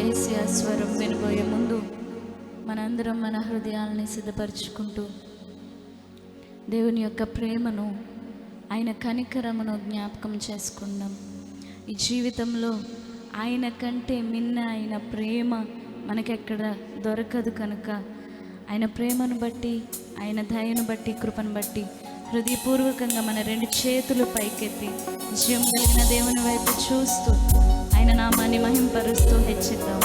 యేసయ్య స్వరం వినబోయే ముందు మనందరం మన హృదయాల్ని సిద్ధపరచుకుంటూ దేవుని యొక్క ప్రేమను, ఆయన కనికరమును జ్ఞాపకం చేసుకుందాం. ఈ జీవితంలో ఆయన కంటే మిన్న ఆయన ప్రేమ మనకెక్కడ దొరకదు కనుక ఆయన ప్రేమను బట్టి, ఆయన దయను బట్టి, కృపను బట్టి హృదయపూర్వకంగా మన రెండు చేతులు పైకెత్తి జీవం కలిగిన దేవుని వైపు చూస్తూ ఆయన నామాన్ని మహింపరుస్తూ హెచ్చిద్దాం.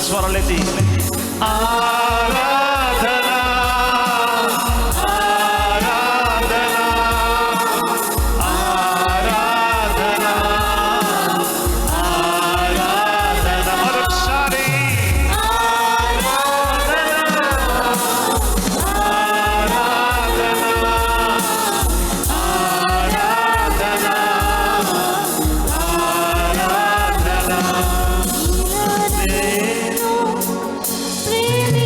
స్వరాలెత్తి ఆరాధనా ఆరాధనా ఆరాధనా ఆరాధనా మరొకసారి ఆరాధనా ఆరాధనా ఆరాధనా ఆరాధనా ప్రేమి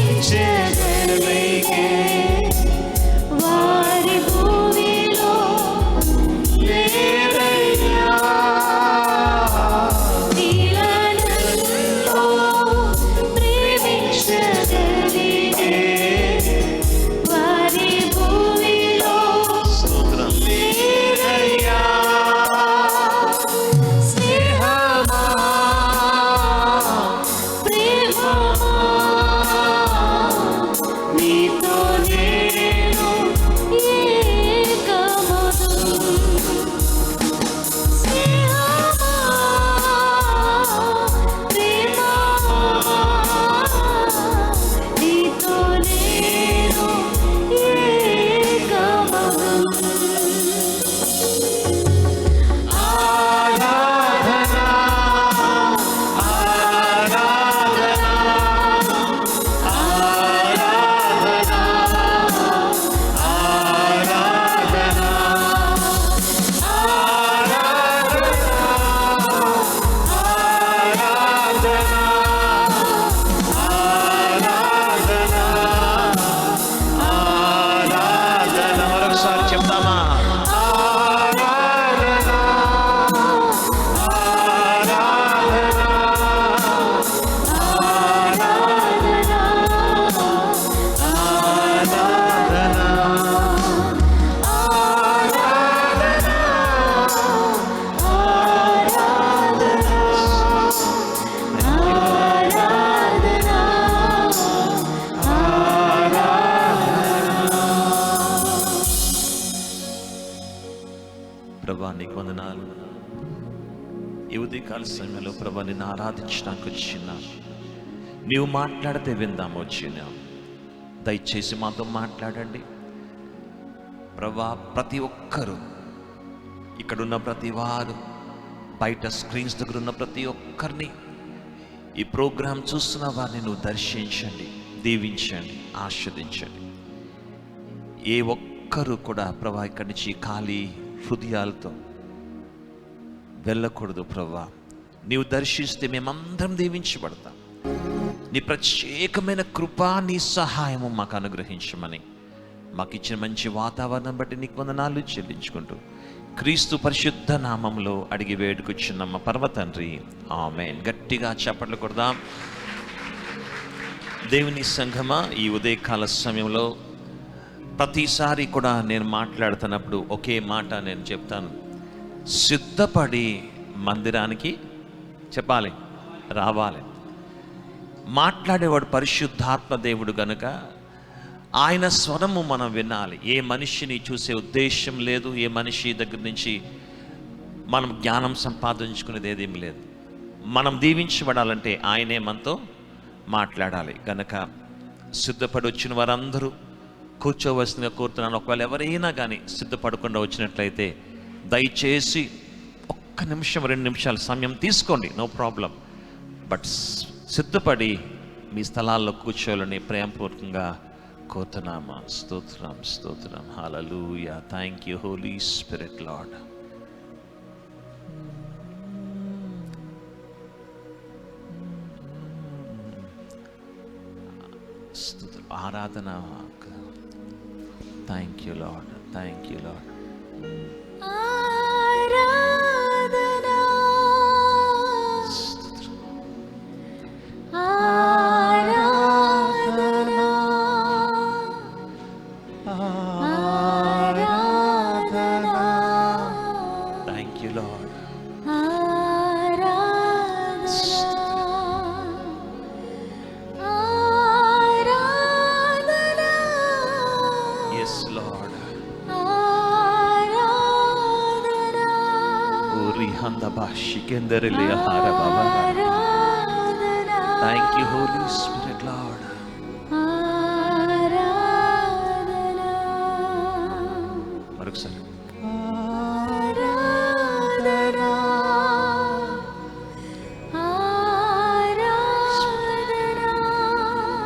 ఈ ఉదయకాల సమయంలో ప్రభా నిన్ను ఆరాధించడానికి వచ్చిన నీవు మాట్లాడితే విందాము వచ్చిన దయచేసి మాతో మాట్లాడండి ప్రభా. ప్రతి ఒక్కరూ ఇక్కడున్న ప్రతి వారు బయట స్క్రీన్స్ దగ్గర ఉన్న ప్రతి ఒక్కరిని ఈ ప్రోగ్రాం చూస్తున్న వారిని నువ్వు దర్శించండి, దీవించండి, ఆస్వాదించండి. ఏ ఒక్కరు కూడా ప్రభా ఇక్కడి నుంచి ఖాళీ హృదయాలతో వెళ్ళకూడదు ప్రభా. నీవు దర్శిస్తే మేమందరం దీవించబడతాం. నీ ప్రత్యేకమైన కృప, నీ సహాయము మాకు అనుగ్రహించమని మాకు ఇచ్చిన మంచి వాతావరణం బట్టి నీకు వందనాలు చెల్లించుకుంటూ క్రీస్తు పరిశుద్ధ నామంలో అడిగి వేడుకొచ్చున్నమ్మ పరమ తండ్రి, ఆమేన్. గట్టిగా చప్పట్లు కొడదాం. దేవుని సంఘమా, ఈ ఉదయకాల సమయంలో ప్రతిసారి కూడా నేను మాట్లాడుతున్నప్పుడు ఒకే మాట నేను చెప్తాను. సిద్ధపడి మందిరానికి చెప్పాలి, రావాలి. మాట్లాడేవాడు పరిశుద్ధాత్మ దేవుడు గనుక ఆయన స్వరము మనం వినాలి. ఏ మనిషిని చూసే ఉద్దేశం లేదు, ఏ మనిషి దగ్గర నుంచి మనం జ్ఞానం సంపాదించుకునేది ఏదేం లేదు. మనం దీవించబడాలంటే ఆయనే మనతో మాట్లాడాలి. గనక సిద్ధపడి వచ్చిన వారందరూ కూర్చోవలసిందిగా కోరుతున్నాను. ఒకవేళ ఎవరైనా కానీ సిద్ధపడకుండా వచ్చినట్లయితే దయచేసి ఒక్క నిమిషం 2 నిమిషాలు సమయం తీసుకోండి, నో ప్రాబ్లం. బట్ సిద్ధపడి మీ స్థలాల్లో కూర్చోవాలని ప్రేమపూర్వకంగా కోరుతున్నామా. స్తోత్రం, స్తోత్రం, హల్లెలూయా. Thank you Holy Spirit Lord. స్తోత్రం, ఆరాధన. Thank you Lord, thank you Lord. Thank you, Holy Spirit, Lord. మరొకసారి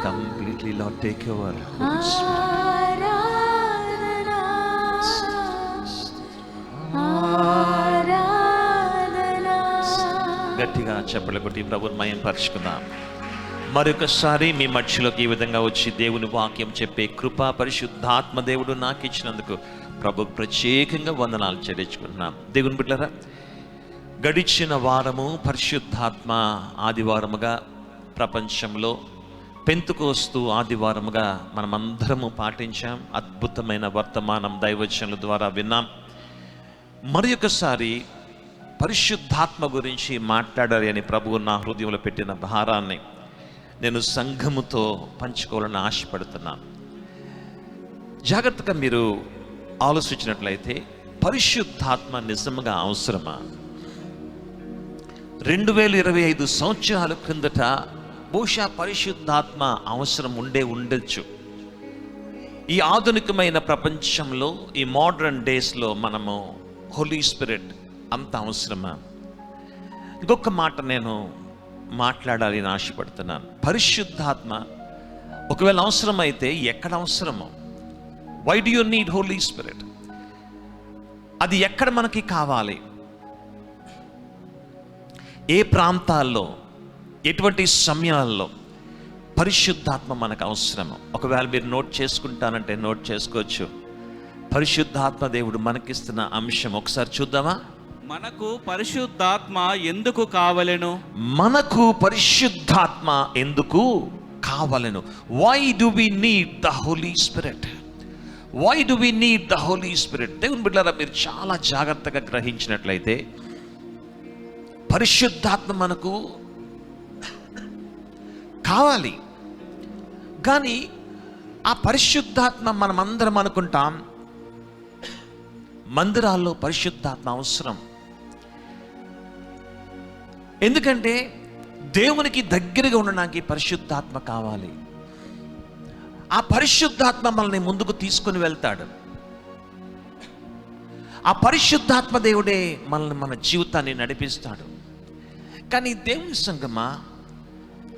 completely, Lord, take over, Holy Spirit. గట్టిగా చెప్పలు కొట్టి ప్రభువుని మహిమపరచుకుందాం. మరొకసారి మీ మధ్యలోకి ఈ విధంగా వచ్చి దేవుని వాక్యం చెప్పే కృపా పరిశుద్ధాత్మ దేవుడు నాకు ఇచ్చినందుకు ప్రభు ప్రత్యేకంగా వందనాలు చెల్లించుకుంటున్నాం. దేవుని బిడ్డలారా, గడిచిన వారము పరిశుద్ధాత్మ ఆదివారముగా ప్రపంచంలో పెంతుకోస్తు ఆదివారముగా మనమందరము పాటించాం. అద్భుతమైన వర్తమానం దైవజనుల ద్వారా విన్నాం. మరి ఒకసారి పరిశుద్ధాత్మ గురించి మాట్లాడాలి అని ప్రభువు నా హృదయంలో పెట్టిన భారాన్ని నేను సంఘముతో పంచుకోవాలని ఆశపడుతున్నాను. జాగ్రత్తగా మీరు ఆలోచించినట్లయితే పరిశుద్ధాత్మ నిజంగా అవసరమా? 2025 సంవత్సరాల క్రిందట బహుశా పరిశుద్ధాత్మ అవసరం ఉండొచ్చు. ఈ ఆధునికమైన ప్రపంచంలో, ఈ మోడర్న్ డేస్లో మనము హోలీ స్పిరిట్ అంత అవసరమా? ఇంకొక మాట నేను మాట్లాడాలి అని ఆశపడుతున్నాను. పరిశుద్ధాత్మ ఒకవేళ అవసరమైతే ఎక్కడ అవసరమో? Why do you need holy spirit? అది ఎక్కడ మనకి కావాలి? ఏ ప్రాంతాల్లో, ఎటువంటి సమయాల్లో పరిశుద్ధాత్మ మనకు అవసరమో? ఒకవేళ మీరు నోట్ చేసుకుంటానంటే నోట్ చేసుకోవచ్చు. పరిశుద్ధాత్మ దేవుడు మనకిస్తున్న అంశం ఒకసారి చూద్దామా? మనకు పరిశుద్ధాత్మ ఎందుకు కావలెను? మనకు పరిశుద్ధాత్మ ఎందుకు కావలెను? Why do we need the holy spirit? Why do we need the holy spirit? దేవుని బిడ్డలారా, మీరు చాలా జాగ్రత్తగా గ్రహించినట్లయితే పరిశుద్ధాత్మ మనకు కావాలి. కానీ ఆ పరిశుద్ధాత్మ మనమందరం అనుకుంటాం మందిరాల్లో పరిశుద్ధాత్మ అవసరం. ఎందుకంటే దేవునికి దగ్గరగా ఉండడానికి పరిశుద్ధాత్మ కావాలి. ఆ పరిశుద్ధాత్మ మనల్ని ముందుకు తీసుకుని వెళ్తాడు. ఆ పరిశుద్ధాత్మ దేవుడే మనల్ని, మన జీవితాన్ని నడిపిస్తాడు. కానీ దేవుని సంగమా,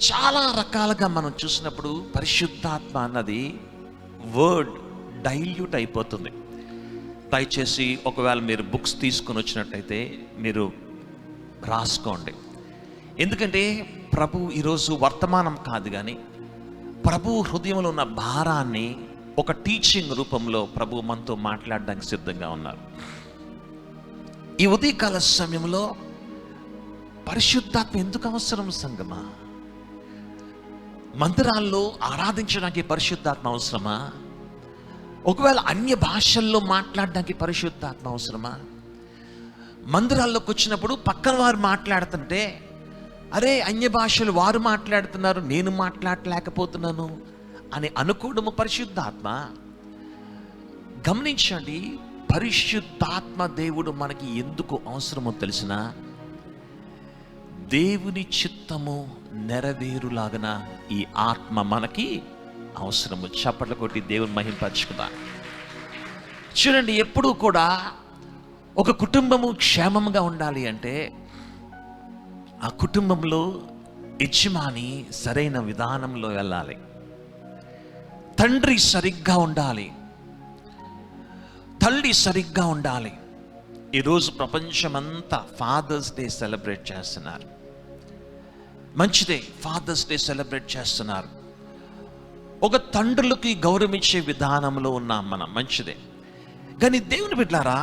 చాలా రకాలుగా మనం చూసినప్పుడు పరిశుద్ధాత్మ అన్నది వర్డ్ డైల్యూట్ అయిపోతుంది. దయచేసి ఒకవేళ మీరు బుక్స్ తీసుకొని వచ్చినట్టయితే మీరు రాసుకోండి. ఎందుకంటే ప్రభు ఈరోజు వర్తమానం కాదు కానీ ప్రభు హృదయంలో ఉన్న భారాన్ని ఒక టీచింగ్ రూపంలో ప్రభు మనతో మాట్లాడడానికి సిద్ధంగా ఉన్నారు. ఈ ఉదయకాల సమయంలో పరిశుద్ధాత్మ ఎందుకు అవసరం సంగమా? మందిరాల్లో ఆరాధించడానికి పరిశుద్ధాత్మ అవసరమా? ఒకవేళ అన్య భాషల్లో మాట్లాడడానికి పరిశుద్ధాత్మ అవసరమా? మందిరాల్లోకి వచ్చినప్పుడు పక్కన వారు మాట్లాడుతుంటే, అరే అన్య భాషలు వారు మాట్లాడుతున్నారు, నేను మాట్లాడలేకపోతున్నాను అని అనుకోవడము పరిశుద్ధాత్మ. గమనించండి, పరిశుద్ధాత్మ దేవుడు మనకి ఎందుకు అవసరమో తెలిసిన, దేవుని చిత్తము నెరవేరులాగన ఈ ఆత్మ మనకి అవసరము. చప్పట్లు కొట్టి దేవుని మహింపరచుకుందాం. చూడండి, ఎప్పుడూ కూడా ఒక కుటుంబము క్షేమంగా ఉండాలి అంటే ఆ కుటుంబంలో యజమాని సరైన విధానంలో వెళ్ళాలి, తండ్రి సరిగ్గా ఉండాలి, తల్లి సరిగ్గా ఉండాలి. ఈరోజు ప్రపంచమంతా ఫాదర్స్ డే సెలబ్రేట్ చేస్తున్నారు. మంచిదే, ఫాదర్స్ డే సెలబ్రేట్ చేస్తున్నారు. ఒక తండ్రులకి గౌరవించే విధానంలో ఉన్నాం మనం, మంచిదే. కానీ దేవుని బిడ్డలారా,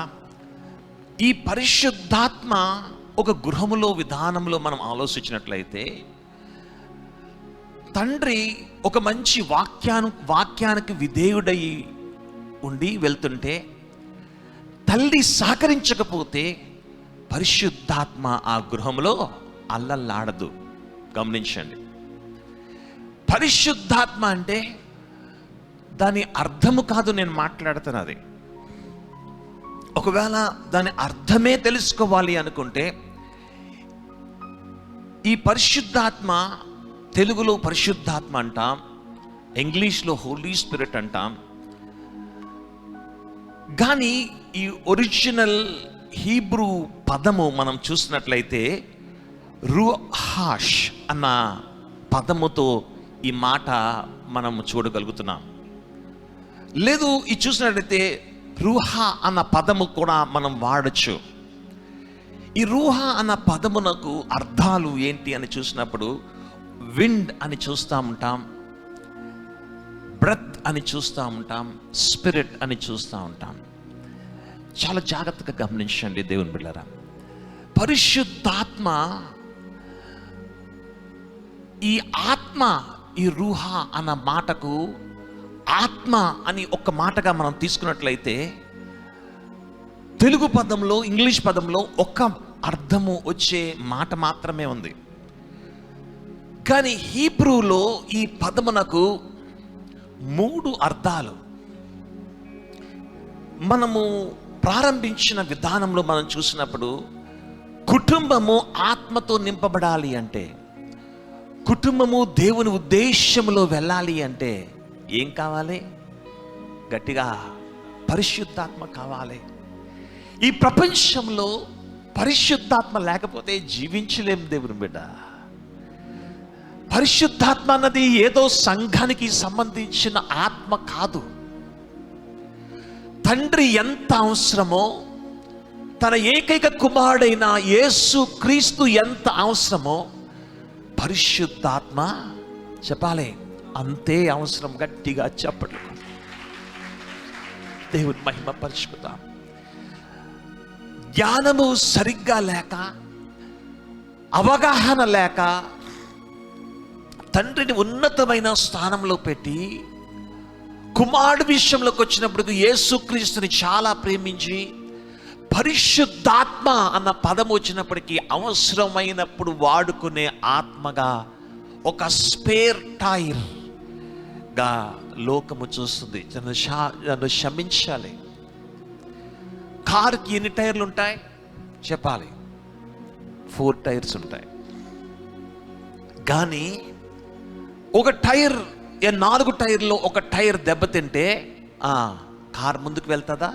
ఈ పరిశుద్ధాత్మ ఒక గృహములో విధానంలో మనం ఆలోచించినట్లయితే, తండ్రి ఒక మంచి వాక్యానికి విధేయుడై ఉండి వెళ్తుంటే, తల్లి సహకరించకపోతే పరిశుద్ధాత్మ ఆ గృహంలో అల్లల్లాడదు. గమనించండి, పరిశుద్ధాత్మ అంటే దాని అర్థము కాదు నేను మాట్లాడుతున్నది. ఒకవేళ దాని అర్థమే తెలుసుకోవాలి అనుకుంటే, ఈ పరిశుద్ధాత్మ, తెలుగులో పరిశుద్ధాత్మ అంటాం, ఇంగ్లీష్లో హోలీ స్పిరిట్ అంటాం. కానీ ఈ ఒరిజినల్ హీబ్రూ పదము మనం చూసినట్లయితే రూహాష్ అన్న పదముతో ఈ మాట మనం చూడగలుగుతున్నాం. లేదు, ఇది చూసినట్లయితే రూహా అన్న పదము కూడా మనం వాడచ్చు. ఈ రూహా అన్న పదమునకు అర్థాలు ఏంటి అని చూసినప్పుడు, విండ్ అని చూస్తూ ఉంటాం, బ్రెత్ అని చూస్తూ ఉంటాం, స్పిరిట్ అని చూస్తూ ఉంటాం. చాలా జాగ్రత్తగా గమనించండి దేవుని బిడ్డలారా. పరిశుద్ధాత్మ, ఈ ఆత్మ, ఈ రూహా అన్న మాటకు ఆత్మ అని ఒక మాటగా మనం తీసుకున్నట్లయితే, తెలుగు పదంలో, ఇంగ్లీష్ పదంలో ఒక అర్థము వచ్చే మాట మాత్రమే ఉంది. కానీ హీబ్రూలో ఈ పదమునకు 3 అర్థాలు. మనము ప్రారంభించిన విధానంలో మనం చూసినప్పుడు, కుటుంబము ఆత్మతో నింపబడాలి అంటే, కుటుంబము దేవుని ఉద్దేశంలో వెళ్ళాలి అంటే ఏం కావాలి? గట్టిగా పరిశుద్ధాత్మ కావాలి. ఈ ప్రపంచంలో పరిశుద్ధాత్మ లేకపోతే జీవించలేం దేవుని బిడ్డ. పరిశుద్ధాత్మ అన్నది ఏదో సంఘానికి సంబంధించిన ఆత్మ కాదు. తండ్రి ఎంత అవసరమో, తన ఏకైక కుమారుడైన యేసు క్రీస్తు ఎంత అవసరమో, పరిశుద్ధాత్మ చెప్పాలి అంతే అవసరం. గట్టిగా చెప్పండి, దేవుని మహిమ పరుచుకుందాం. జ్ఞానము సరిగ్గా లేక, అవగాహన లేక, తండ్రిని ఉన్నతమైన స్థానంలో పెట్టి కుమారుడు విషయంలోకి వచ్చినప్పుడు యేసుక్రీస్తుని చాలా ప్రేమించి పరిశుద్ధాత్మ అన్న పదం వచ్చినప్పటికీ అవసరమైనప్పుడు వాడుకునే ఆత్మగా, ఒక స్పేర్ టైర్ గా లోకము చూస్తుంది. నన్ను క్షమించాలి. కారుకి ఎన్ని టైర్లు ఉంటాయి చెప్పాలి? 4 టైర్స్ ఉంటాయి. కానీ ఒక టైర్, 4 టైర్లో ఒక టైర్ దెబ్బతింటే కార్ ముందుకు వెళ్తుందా?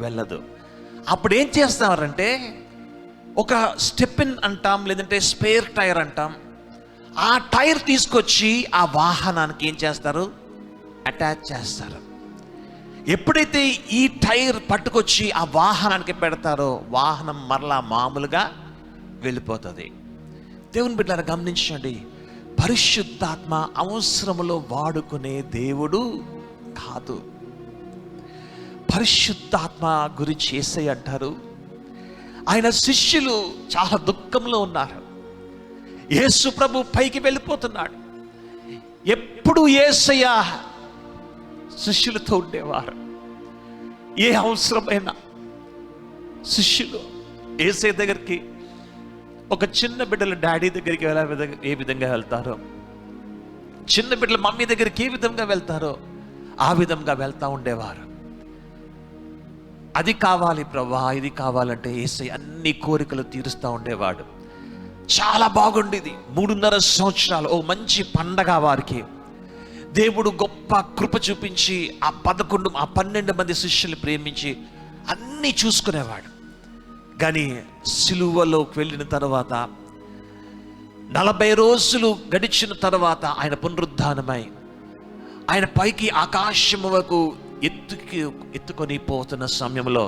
వెళ్ళదు. అప్పుడు ఏం చేస్తారంటే ఒక స్టెప్పిన్ అంటాం, లేదంటే స్పేర్ టైర్ అంటాం. ఆ టైర్ తీసుకొచ్చి ఆ వాహనానికి ఏం చేస్తారు? అటాచ్ చేస్తారు. ఎప్పుడైతే ఈ టైర్ పట్టుకొచ్చి ఆ వాహనానికి పెడతారో వాహనం మరలా మామూలుగా వెళ్ళిపోతుంది. దేవుని బిడ్డలారా గమనించండి, పరిశుద్ధాత్మ అవసరములో వాడుకునే దేవుడు కాదు. పరిశుద్ధాత్మ గురించి యేసయ్య అంటారు, ఆయన శిష్యులు చాలా దుఃఖంలో ఉన్నారు. యేసు ప్రభు పైకి వెళ్ళిపోతున్నాడు. ఎప్పుడు యేసయ్య శిష్యులతో ఉండేవారు. ఏ అవసరమైన శిష్యులు యేసయ్య దగ్గరికి, ఒక చిన్న బిడ్డల డాడీ దగ్గరికి ఏ విధంగా వెళ్తారో, చిన్న బిడ్డల మమ్మీ దగ్గరికి ఏ విధంగా వెళ్తారో ఆ విధంగా వెళ్తా ఉండేవారు. అది కావాలి ప్రభా, ఇది కావాలంటే యేసయ్య అన్ని కోరికలు తీరుస్తూ ఉండేవాడు. చాలా బాగుండేది. 3.5 సంవత్సరాలు ఓ మంచి పండగ వారికి. దేవుడు గొప్ప కృప చూపించి ఆ 12 మంది శిష్యుల్ని ప్రేమించి అన్నీ చూసుకునేవాడు. కానీ సిలువలోకి వెళ్ళిన తర్వాత 40 రోజులు గడిచిన తర్వాత ఆయన పునరుద్ధానమై ఆయన పైకి ఆకాశము వరకు ఎత్తుకొని పోతున్న సమయంలో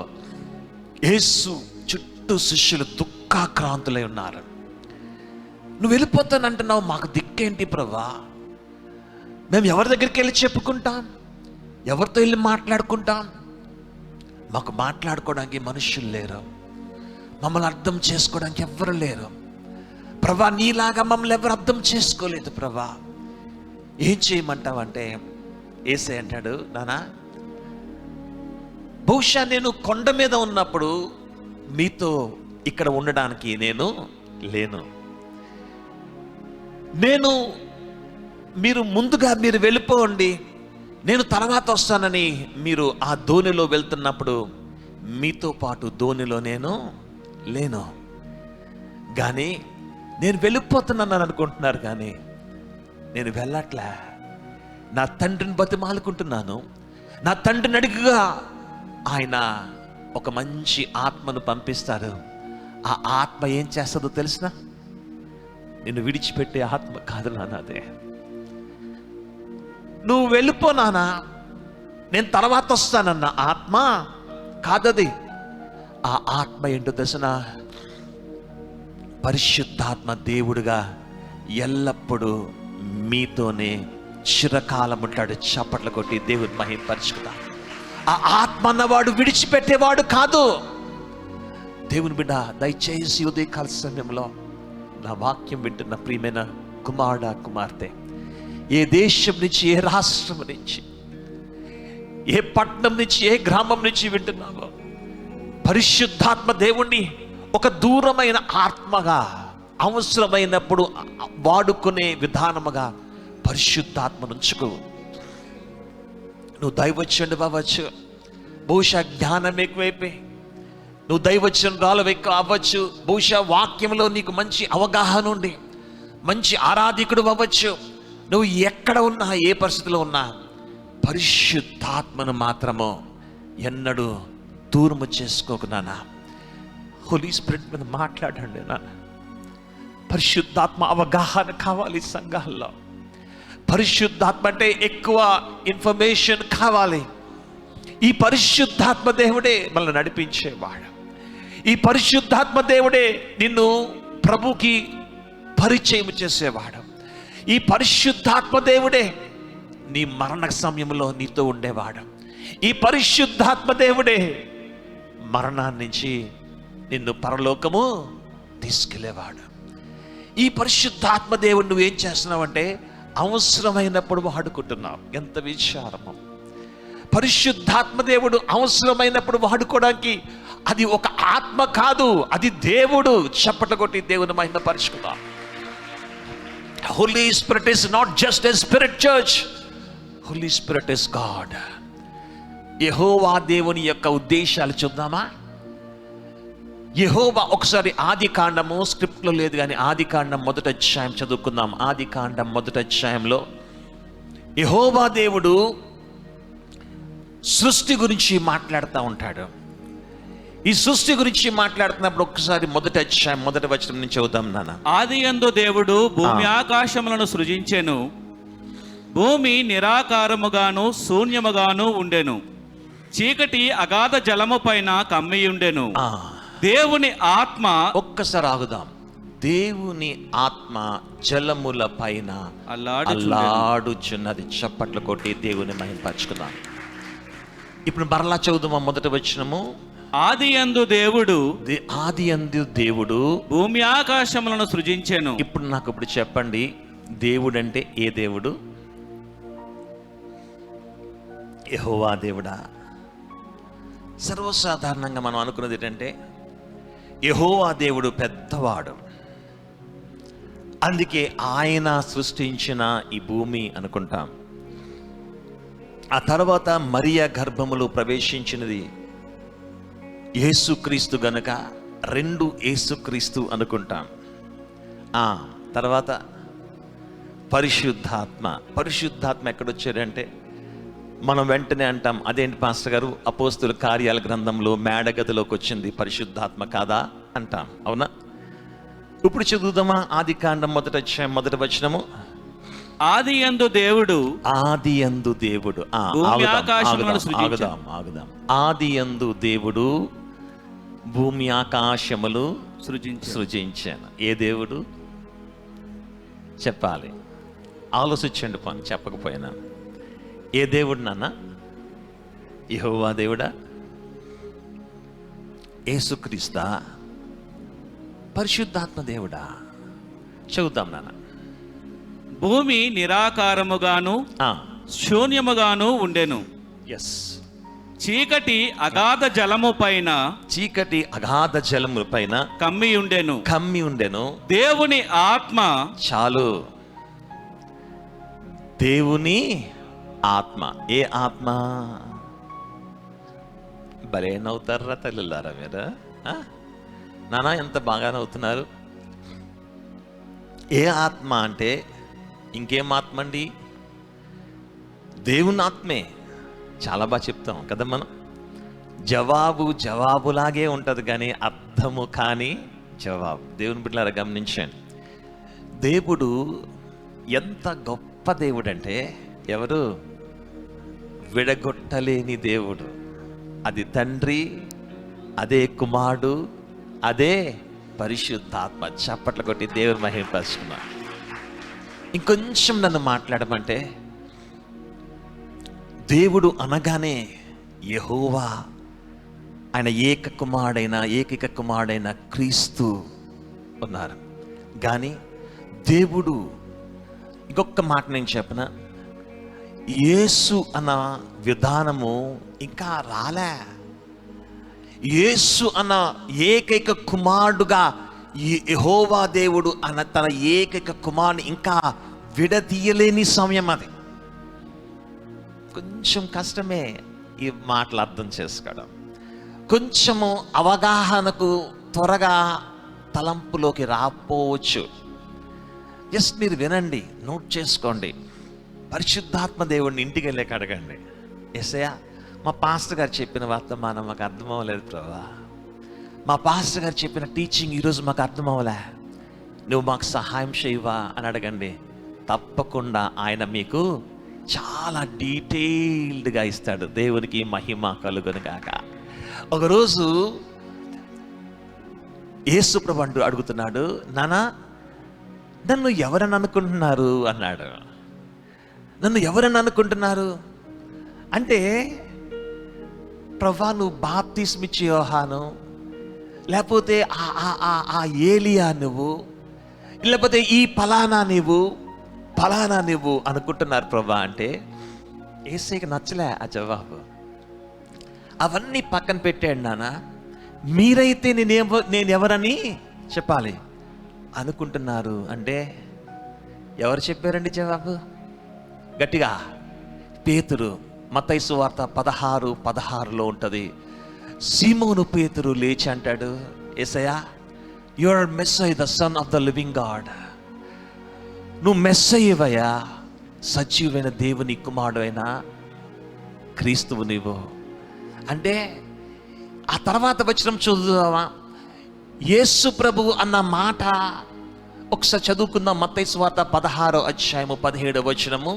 యేసు చుట్టూ శిష్యులు దుఃఖాక్రాంతులై ఉన్నారు. నువ్వు వెళ్ళిపోతానంటున్నావు, మాకు దిక్కేంటి ప్రభా? మేము ఎవరి దగ్గరికి వెళ్ళి చెప్పుకుంటాం? ఎవరితో వెళ్ళి మాట్లాడుకుంటాం? మాకు మాట్లాడుకోవడానికి మనుషులు లేరు, మమ్మల్ని అర్థం చేసుకోవడానికి ఎవ్వరు లేరు ప్రభా. నీలాగా మమ్మల్ని ఎవరు అర్థం చేసుకోలేదు ప్రభా. ఏం చేయమంటావంటే యేసయ్య అంటాడు, నానా బహుశా నేను కొండ మీద ఉన్నప్పుడు మీతో ఇక్కడ ఉండడానికి నేను లేను. మీరు వెళ్ళిపోండి, నేను తర్వాత వస్తానని మీరు ఆ ధోనిలో వెళ్తున్నప్పుడు మీతో పాటు ధోనిలో నేను లేను. కానీ నేను వెళ్ళిపోతున్నాను అనుకుంటున్నారు, కానీ నేను వెళ్ళట్లే. నా తండ్రిని బతిమాలుకుంటున్నాను. నా తండ్రిని అడిగిగా ఆయన ఒక మంచి ఆత్మను పంపిస్తారు. ఆ ఆత్మ ఏం చేస్తుందో తెలిసిన? నిన్ను విడిచిపెట్టే ఆత్మ కాదు నాన్న, అదే. నువ్వు వెళ్ళిపోనానా, నేను తర్వాత వస్తానన్న ఆత్మ కాదది. ఆ ఆత్మ ఏంటో తెలిసిన? పరిశుద్ధాత్మ దేవుడుగా ఎల్లప్పుడూ మీతోనే చిరకాలం ఉంటాడు. చప్పట్లు కొట్టి దేవుని మహిమపరచుకుందాం. ఆ ఆత్మ అన్నవాడు విడిచిపెట్టేవాడు కాదు. దేవుని బిడ్డ, దయచేసి ఉదయకాల సమయంలో నా వాక్యం వింటున్న ప్రియమైన కుమారుడా, కుమార్తె, ఏ దేశం నుంచి, ఏ రాష్ట్రం నుంచి, ఏ పట్టణం నుంచి, ఏ గ్రామం నుంచి వింటున్నావో, పరిశుద్ధాత్మ దేవుణ్ణి ఒక దూరమైన ఆత్మగా అవసరమైనప్పుడు వాడుకునే విధానముగా పరిశుద్ధాత్మను ఉంచుకో. నువ్వు దైవజనుడు అవ్వచ్చు, బహుశా జ్ఞానం ఎక్కువైపోయి నువ్వు దైవజనురాలు ఎక్కువ అవ్వచ్చు, బహుశా వాక్యంలో నీకు మంచి అవగాహన ఉండి మంచి ఆరాధికుడు అవ్వచ్చు. నువ్వు ఎక్కడ ఉన్నా, ఏ పరిస్థితిలో ఉన్నా, పరిశుద్ధాత్మను మాత్రము ఎన్నడూ దూరము చేసుకోకు నాన్న. హోలీ స్పిరిట్ మీద మాట్లాడండి నాన్న. పరిశుద్ధాత్మ అవగాహన కావాలి సంఘాల్లో. పరిశుద్ధాత్మ అంటే ఎక్కువ ఇన్ఫర్మేషన్ కావాలి. ఈ పరిశుద్ధాత్మ దేవుడే మనల్ని నడిపించేవాడు. ఈ పరిశుద్ధాత్మ దేవుడే నిన్ను ప్రభుకి పరిచయం చేసేవాడు. ఈ పరిశుద్ధాత్మ దేవుడే నీ మరణ సమయంలో నీతో ఉండేవాడు. ఈ పరిశుద్ధాత్మ దేవుడే మరణాన్ని నుంచి నిన్ను పరలోకము తీసుకెళ్ళేవాడు. ఈ పరిశుద్ధాత్మ దేవుడు నువ్వేం చేస్తున్నావంటే అవసరమైనప్పుడు వాడుకుంటున్నావు. ఎంత విచారము! పరిశుద్ధాత్మ దేవుడు అవసరమైనప్పుడు వాడుకోవడానికి అది ఒక ఆత్మ కాదు, అది దేవుడు. చప్పట్లు కొట్టి దేవుని మహిమ పరుచుకుందాం. Holy Spirit is not just a spirit church, Holy Spirit is God. యెహోవా దేవుని యొక్క ఉద్దేశాలు చూద్దామా? యెహోవా, ఒకసారి ఆది కాండము, స్క్రిప్ట్లో లేదు కానీ ఆది కాండం 1వ అధ్యాయం చదువుకుందాం. ఆది కాండం 1వ అధ్యాయంలో యెహోవా దేవుడు సృష్టి గురించి మాట్లాడుతూ ఉంటాడు. ఈ సృష్టి గురించి మాట్లాడుతున్నప్పుడు ఒకసారి 1వ అధ్యాయం 1వ వచనం నుంచి చదువుదాం నాన్న. ఆదియందు దేవుడు భూమి ఆకాశములను సృజించెను. భూమి నిరాకారముగాను శూన్యముగాను ఉండెను. చీకటి అగాధ జలము పైన కమ్మియుండెను. దేవుని ఆత్మ, ఒక్కసారి ఆగుదాం. దేవుని ఆత్మ జలముల పైన అల్లాడుచుండెను. అల్లాడుచున్నది. చప్పట్లు కొట్టి దేవుని మహిమపరచుకుందాం. ఇప్పుడు మరలా చదువుదాం 1వ వచనము. ఆదియందు దేవుడు ఆదియందు దేవుడు భూమి ఆకాశములను సృజించెను. ఇప్పుడు చెప్పండి, దేవుడు అంటే ఏ దేవుడు? యెహోవా దేవుడా? సర్వసాధారణంగా మనం అనుకున్నది ఏంటంటే యెహోవా దేవుడు పెద్దవాడు, అందుకే ఆయన సృష్టించిన ఈ భూమి అనుకుంటాం. ఆ తర్వాత మరియ గర్భములో ప్రవేశించినది యేసుక్రీస్తు గనుక 2 యేసుక్రీస్తు అనుకుంటాం. ఆ తర్వాత పరిశుద్ధాత్మ ఎక్కడొచ్చాడంటే మనం వెంటనే అంటాం, అదేంటి పాస్టర్ గారు, అపోస్తుల కార్యాల గ్రంథంలో మేడగదిలోకి వచ్చింది పరిశుద్ధాత్మ కాదా అంటాం, అవునా? ఇప్పుడు చదువుదామా ఆది కాండం 1వ అధ్యాయం 1వ వచనము. ఆదియందు దేవుడు భూమి ఆకాశములను సృజించెను. ఆగుదాం. ఆదియందు దేవుడు భూమి ఆకాశములు సృజించాను. ఏ దేవుడు చెప్పాలి? ఆలోచించండి పని చెప్పకపోయినా. ఏ దేవుడు నాన్న? యెహోవా దేవుడా? యేసుక్రీస్తా? పరిశుద్ధాత్మ దేవుడా? చదువుతాం నాన్న. భూమి నిరాకారముగాను శూన్యముగాను ఉండెను. ఎస్. చీకటి అగాధ జలము పైన కమ్మి ఉండెను. దేవుని ఆత్మ, చాలు, దేవుని ఆత్మ. ఏ ఆత్మ? భలే నవ్వుతారా తల్లులారా మీరు? నానా ఎంత బాగా నవ్వుతున్నారు. ఏ ఆత్మ అంటే ఇంకేం ఆత్మ అండి? దేవుని ఆత్మే. చాలా బాగా చెప్తాం కదా మనం. జవాబులాగే ఉంటుంది కానీ అర్థము కానీ జవాబు. దేవుని బిడ్డలారా గమనించండి, దేవుడు ఎంత గొప్ప దేవుడు అంటే ఎవరు విడగొట్టలేని దేవుడు. అది తండ్రి, అదే కుమారుడు, అదే పరిశుద్ధాత్మ. చప్పట్లు కొట్టి దేవుని మహిమపరుచుకున్నా. ఇంకొంచెం నన్ను మాట్లాడమంటే, దేవుడు అనగానే యెహోవా, ఆయన ఏకైక కుమారుడైన క్రీస్తు ఉన్నారు. కానీ దేవుడు, ఇంకొక మాట నేను చెప్పన, యేసు అన్న విధానము ఇంకా రాలే. యేసు అన్న ఏకైక కుమారుడుగా యెహోవా దేవుడు అన్న తన ఏకైక కుమారుని ఇంకా విడదీయలేని సమయం అది. కొంచెం కష్టమే ఈ మాటలు అర్థం చేసుకోవడం. కొంచెము అవగాహనకు త్వరగా తలంపులోకి రాపోవచ్చు. జస్ట్ మీరు వినండి, నోట్ చేసుకోండి. పరిశుద్ధాత్మ దేవుడిని ఇంటికి వెళ్ళాక అడగండి, యేసయ్యా మా పాస్టర్ గారు చెప్పిన వర్తమానం మాకు అర్థం అవ్వలేదు ప్రభా, మా పాస్టర్ గారు చెప్పిన టీచింగ్ ఈరోజు మాకు అర్థం అవ్వలే, నువ్వు మాకు సహాయం చేయవా అని అడగండి. తప్పకుండా ఆయన మీకు చాలా డీటెయిల్డ్గా ఇస్తాడు. దేవునికి మహిమ కలుగును గాక. ఒకరోజు యేసు ప్రభువు అడుగుతున్నాడు, నానా నన్ను ఎవరని అనుకుంటున్నారు అన్నాడు. నన్ను ఎవరని అనుకుంటున్నారు అంటే, ప్రభా నువ్వు బాప్తిస్మిచ్చే యోహాను, లేకపోతే ఆ ఏలియా నువ్వు, లేకపోతే ఈ ఫలానా నువ్వు అనుకుంటున్నారు ప్రభా అంటే, యేసయ్యకి నచ్చలే ఆ జవాబు. అవన్నీ పక్కన పెట్టాడు. నాన్న మీరైతే నేను ఎవరని చెప్పాలి అనుకుంటున్నారు అంటే, ఎవరు చెప్పారండి జవాబు? గట్టిగా పేతురు. మత్తయి సువార్త 16:16 ఉంటుంది. సీమోను పేతురు లేచి అంటాడు, యేసయ్యా, you are Messiah, the son of the living God. నువ్వు మెస్సయ్యవయ్యా, సజీవైన దేవుని కుమారుడైన క్రీస్తువు నీవు అంటే. ఆ తర్వాత వచనం చదువుదామా? యేసు ప్రభు అన్న మాట ఒకసారి చదువుకుందాం. మత్తయి సువార్త 16వ అధ్యాయము 17వ వచనము.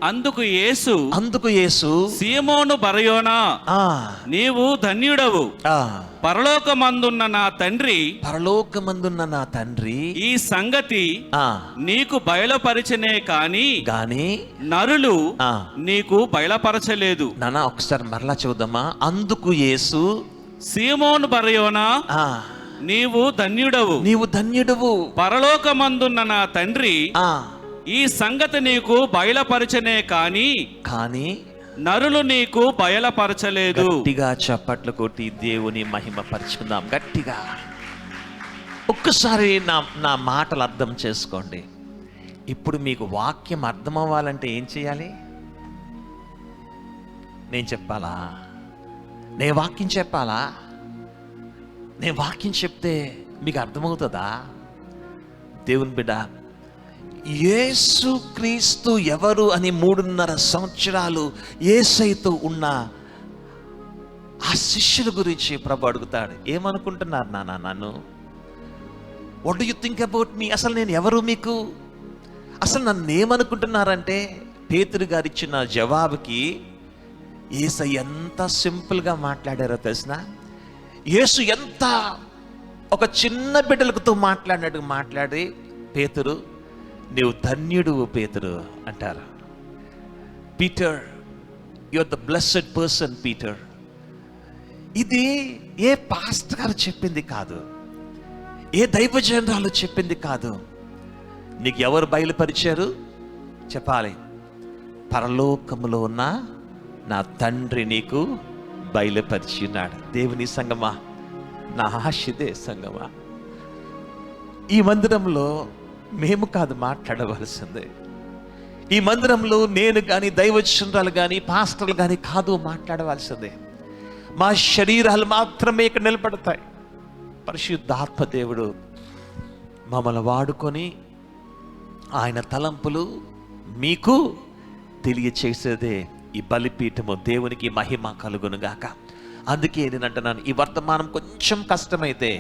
అందుకు యేసు సీమోను బరయోనా, నీవు ధన్యుడవు, పరలోకమందున్న నా తండ్రి ఈ సంగతి నీకు బయలుపరిచనే గాని నరులు నీకు బయలుపరచలేదు. నానా ఒకసారి మరలా చూద్దామా? అందుకు యేసు సీమోను బరయోనా, నీవు ధన్యుడవు, పరలోకమందున్న నా తండ్రి ఈ సంగతి నీకు బయలుపరచనే కానీ నరులు నీకు బయలుపరచలేదు. గట్టిగా చప్పట్లు కొట్టి దేవుని మహిమ పరుచుకుందాం గట్టిగా. ఒక్కసారి నా మాటలు అర్థం చేసుకోండి. ఇప్పుడు మీకు వాక్యం అర్థం అవ్వాలంటే ఏం చేయాలి? నేను చెప్పాలా? నేను వాక్యం చెప్పాలా? నేను వాక్యం చెప్తే మీకు అర్థమవుతుందా? దేవుని బిడ్డ, యేసు క్రీస్తు ఎవరు అని 3.5 సంవత్సరాలు యేసయ్యతో ఉన్న ఆ శిష్యుల గురించి ప్రభు అడుగుతాడు. ఏమనుకుంటున్నారు నాన్న నన్ను? What do you think about me? అసలు నేను ఎవరు మీకు? అసలు నన్ను ఏమనుకుంటున్నారంటే, పేతురు గారు ఇచ్చిన జవాబుకి యేసయ్య ఎంత సింపుల్గా మాట్లాడారో తెలిసిన? యేసు ఎంత ఒక చిన్న బిడ్డలతో మాట్లాడినట్టు మాట్లాడి, పేతురు నీవు ధన్యుడు పేతురు అంటారు. Peter, you are the blessed person Peter. ఇది ఏ పాస్టర్ గారు చెప్పింది కాదు, ఏ దైవజనరాలు చెప్పింది కాదు. నీకు ఎవరు బయలుపరిచారు చెప్పాలి? పరలోకములో ఉన్న నా తండ్రి నీకు బయలుపరిచినాడు. దేవుని సంగమా, నా ఆశిదే సంగమా. ఈ మందిరంలో మేము కాదు మాట్లాడవలసిందే. ఈ మందిరంలో నేను కానీ దైవజనురాలు కానీ పాస్టర్లు కానీ కాదు మాట్లాడవలసిందే. మా శరీరాలు మాత్రమే ఇక్కడ నిలబడతాయి. పరిశుద్ధాత్మ దేవుడు మమ్మల్ని వాడుకొని ఆయన తలంపులు మీకు తెలియచేసేదే ఈ బలిపీఠము. దేవునికి మహిమ కలుగునుగాక. అందుకే నేను అంటున్నాను, ఈ వర్తమానం కొంచెం కష్టమైతే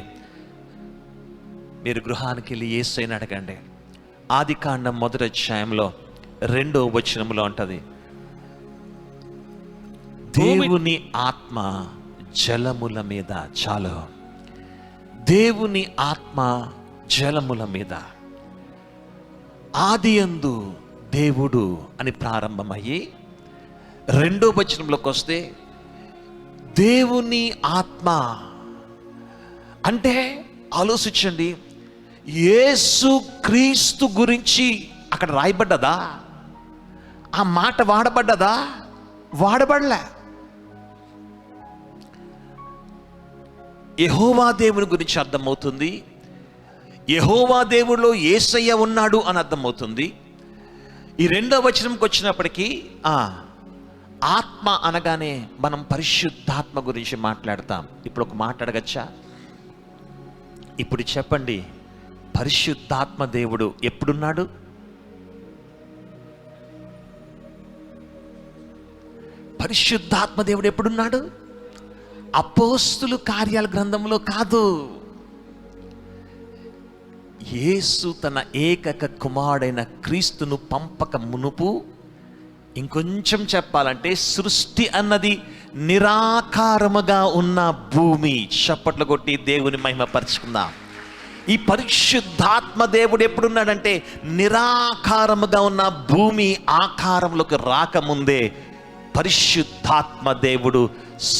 మీరు గృహానికి వెళ్ళి యేసయ్యని అడగండి. ఆదికాండం 1వ అధ్యాయంలో 2వ వచనంలో ఉంటుంది, దేవుని ఆత్మ జలముల మీద. చాలు, దేవుని ఆత్మ జలముల మీద. ఆదియందు దేవుడు అని ప్రారంభమయ్యి 2వ వచనంలోకి వస్తే దేవుని ఆత్మ అంటే ఆలోచించండి, యేసు క్రీస్తు గురించి అక్కడ రాయబడ్డదా? ఆ మాట వాడబడ్డదా? వాడబడలే. యెహోవా దేవుని గురించి అర్థమవుతుంది. యెహోవా దేవుడిలో యేసయ్య ఉన్నాడు అని అర్థమవుతుంది. ఈ 2వ వచనంకి వచ్చినప్పటికీ ఆత్మ అనగానే మనం పరిశుద్ధాత్మ గురించి మాట్లాడతాం. ఇప్పుడు ఒక మాట అడగచ్చా? ఇప్పుడు చెప్పండి, పరిశుద్ధాత్మ దేవుడు ఎప్పుడున్నాడు? పరిశుద్ధాత్మ దేవుడు ఎప్పుడున్నాడు? అపోస్తుల కార్యాల గ్రంథంలో కాదు. యేసు తన ఏకైక కుమారుడైన క్రీస్తును పంపక మునుపు, ఇంకొంచెం చెప్పాలంటే సృష్టి అన్నది నిరాకారముగా ఉన్న భూమి. చప్పట్లు కొట్టి దేవుని మహిమపరుచుకుందాం. ఈ పరిశుద్ధాత్మ దేవుడు ఎప్పుడున్నాడంటే, నిరాకారముగా ఉన్న భూమి ఆకారంలోకి రాకముందే పరిశుద్ధాత్మ దేవుడు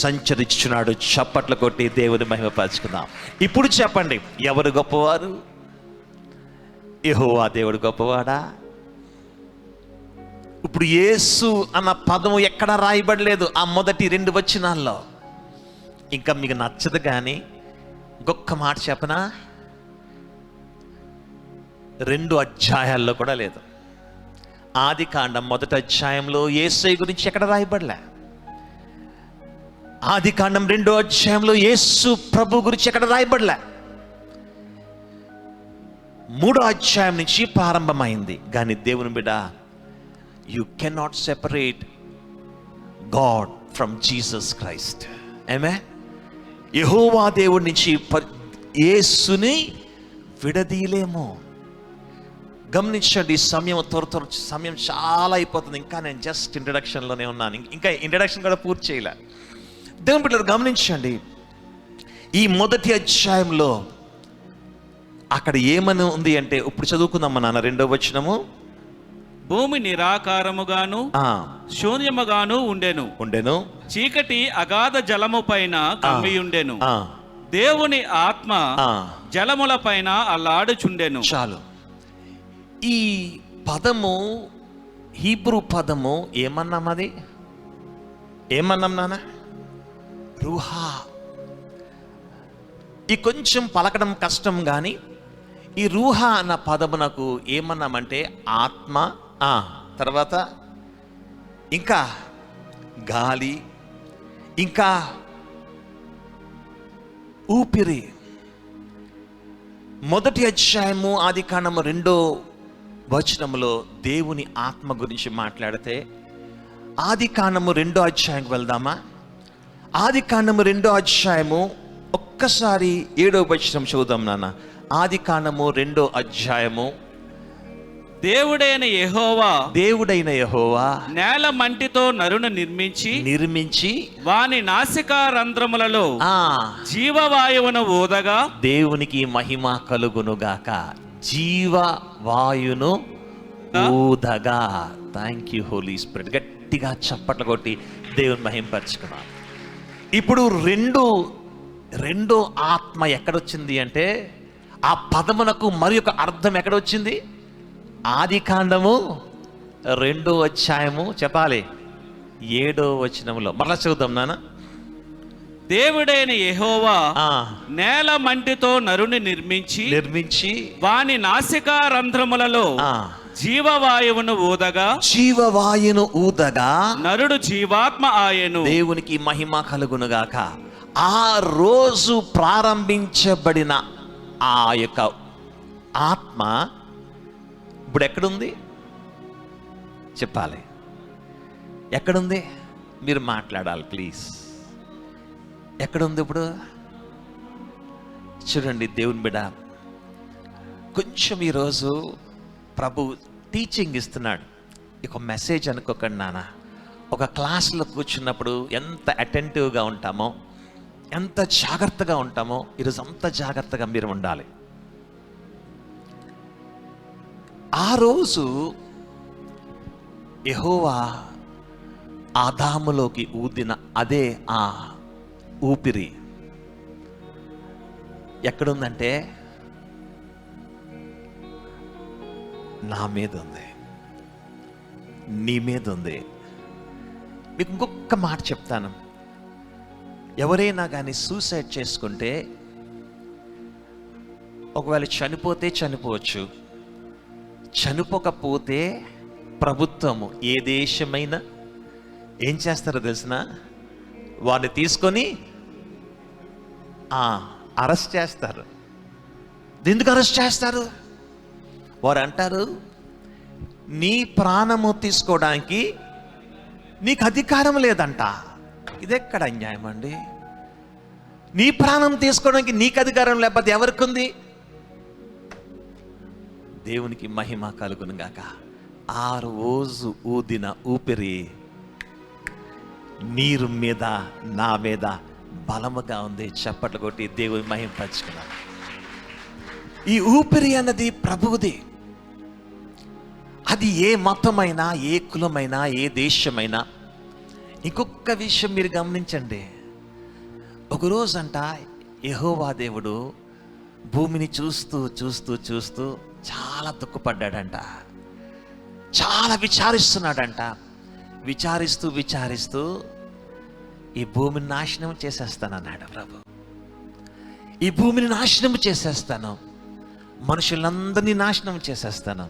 సంచరించున్నాడు. చప్పట్లు కొట్టి దేవుని మహిమపరుచుకుందాం. ఇప్పుడు చెప్పండి, ఎవరు గొప్పవారు? యెహోవా దేవుడు గొప్పవాడా? ఇప్పుడు యేసు అన్న పదం ఎక్కడ రాయబడలేదు ఆ మొదటి 2 వచనాల్లో. ఇంకా మీకు నచ్చదు కానీ ఇంకొక మాట చెప్పనా, 2 అధ్యాయాల్లో కూడా లేదు. ఆదికాండం 1వ అధ్యాయంలో యేసయ్య గురించి ఎక్కడ రాయబడలే. ఆదికాండం 2వ అధ్యాయంలో యేసు ప్రభు గురించి ఎక్కడ రాయబడలే. 3వ అధ్యాయం నుంచి ప్రారంభమైంది. కానీ దేవుని బిడ్డ, you cannot separate God from Jesus Christ. ఆమేన్. యెహోవా దేవుడి నుంచి యేసుని విడదీయలేము. గమనించండి, సమయం చాలా అయిపోతుంది. ఇంకా నేను జస్ట్ ఇంట్రడక్షన్లోనే ఉన్నాను. ఇంకా ఇంట్రడక్షన్ కూడా పూర్తి చేయలే. దేవుని బిడ్డలు గమనించండి, ఈ మొదటి అధ్యాయంలో అక్కడ ఏమని ఉంది అంటే, ఇప్పుడు చదువుకుందాం నాన్న 2వ వచనము. భూమి నిరాకారముగాను శూన్యముగాను ఉండెను, చీకటి అగాధ జలము పైన కమ్మియుండెను, దేవుని ఆత్మ జలముల పైన అల్లాడుచుండెను. చాలు. ఈ పదము, హీబ్రూ పదము ఏమన్నాం? అది ఏమన్నాం నాన్న? రూహా. ఈ కొంచెం పలకడం కష్టం, కానీ ఈ రూహా అన్న పదమునకు ఏమన్నామంటే ఆత్మ, తర్వాత ఇంకా గాలి, ఇంకా ఊపిరి. మొదటి అధ్యాయము ఆదికాండము 2వ వచనములో దేవుని ఆత్మ గురించి మాట్లాడితే, ఆదికాండము 2వ అధ్యాయంకి వెళ్దామా? ఆదికాండము 2వ అధ్యాయము ఒక్కసారి 7వ వచనం చదువుదాం నాన్న. ఆదికాండము 2వ అధ్యాయము. దేవుడైన యెహోవా నేల మంటితో నరును నిర్మించి వాని నాసికా రంధ్రములలో జీవవాయువును ఊదగా. దేవునికి మహిమ కలుగునుగాక. జీవవాయును ఊదగా. Thank you Holy Spirit. గట్టిగా చప్పట్లు కొట్టి దేవుని మహింపరచుకున్నాం. ఇప్పుడు రెండో ఆత్మ ఎక్కడొచ్చింది అంటే, ఆ పదమునకు మరి ఒక అర్థం ఎక్కడొచ్చింది? ఆదికాండము 2వ అధ్యాయము చెప్పాలి 7వ వచనములో. మరలా చదువుదాం నాన్న. దేవుడైన యెహోవా నేల మంటితో నరుని నిర్మించి వాని నాసికా రంధ్రములలో జీవవాయువును ఊదగా నరుడు జీవాత్మ ఆయెను. దేవునికి మహిమ కలుగునుగాక. ఆ రోజు ప్రారంభించబడిన ఆ యొక్క ఆత్మ ఇప్పుడు ఎక్కడుంది చెప్పాలి? ఎక్కడుంది? మీరు మాట్లాడాలి ప్లీజ్. ఎక్కడుంది ఇప్పుడు? చూడండి దేవుని బిడ్డ, కొంచెం ఈరోజు ప్రభు టీచింగ్ ఇస్తున్నాడు. ఒక మెసేజ్ అనుకోకండి నాన్న. ఒక క్లాస్లో కూర్చున్నప్పుడు ఎంత అటెంటివ్గా ఉంటామో, ఎంత జాగ్రత్తగా ఉంటామో, ఈరోజు అంత జాగ్రత్తగా మీరు ఉండాలి. ఆ రోజు యెహోవా ఆదాములోకి ఊదిన అదే ఆ ఊపిరి ఎక్కడుందంటే నా మీద ఉంది, నీ మీద ఉంది. మీకు ఇంకొక మాట చెప్తాను. ఎవరైనా కానీ సూసైడ్ చేసుకుంటే, ఒకవేళ చనిపోతే చనిపోవచ్చు, చనిపోకపోతే ప్రభుత్వము ఏ దేశమైనా ఏం చేస్తారో తెలిసిన? వారిని తీసుకొని అరెస్ట్ చేస్తారు. ఎందుకు అరెస్ట్ చేస్తారు? వారు అంటారు, నీ ప్రాణము తీసుకోవడానికి నీకు అధికారం లేదంట. ఇదెక్కడ అన్యాయం అండి? నీ ప్రాణం తీసుకోవడానికి నీకు అధికారం లేకపోతే ఎవరికి ఉంది? దేవునికి మహిమ కలుగునుగాక. ఆ రోజు ఊదిన ఊపిరి నీరు మీద, నా మీద బలముగా ఉంది. చప్పట్లు కొట్టి దేవుని మహింపరచుకున్నాం. ఈ ఊపిరి అన్నది ప్రభువుది. అది ఏ మతమైనా, ఏ కులమైనా, ఏ దేశమైనా. ఇంకొక విషయం మీరు గమనించండి. ఒకరోజంట యెహోవా దేవుడు భూమిని చూస్తూ చూస్తూ చూస్తూ చాలా దుఃఖపడ్డాడంట. చాలా విచారిస్తున్నాడంట. విచారిస్తూ విచారిస్తూ ఈ భూమిని నాశనం చేసేస్తానన్నాడు ప్రభు. ఈ భూమిని నాశనం చేసేస్తాను, మనుషులందరినీ నాశనం చేసేస్తాను.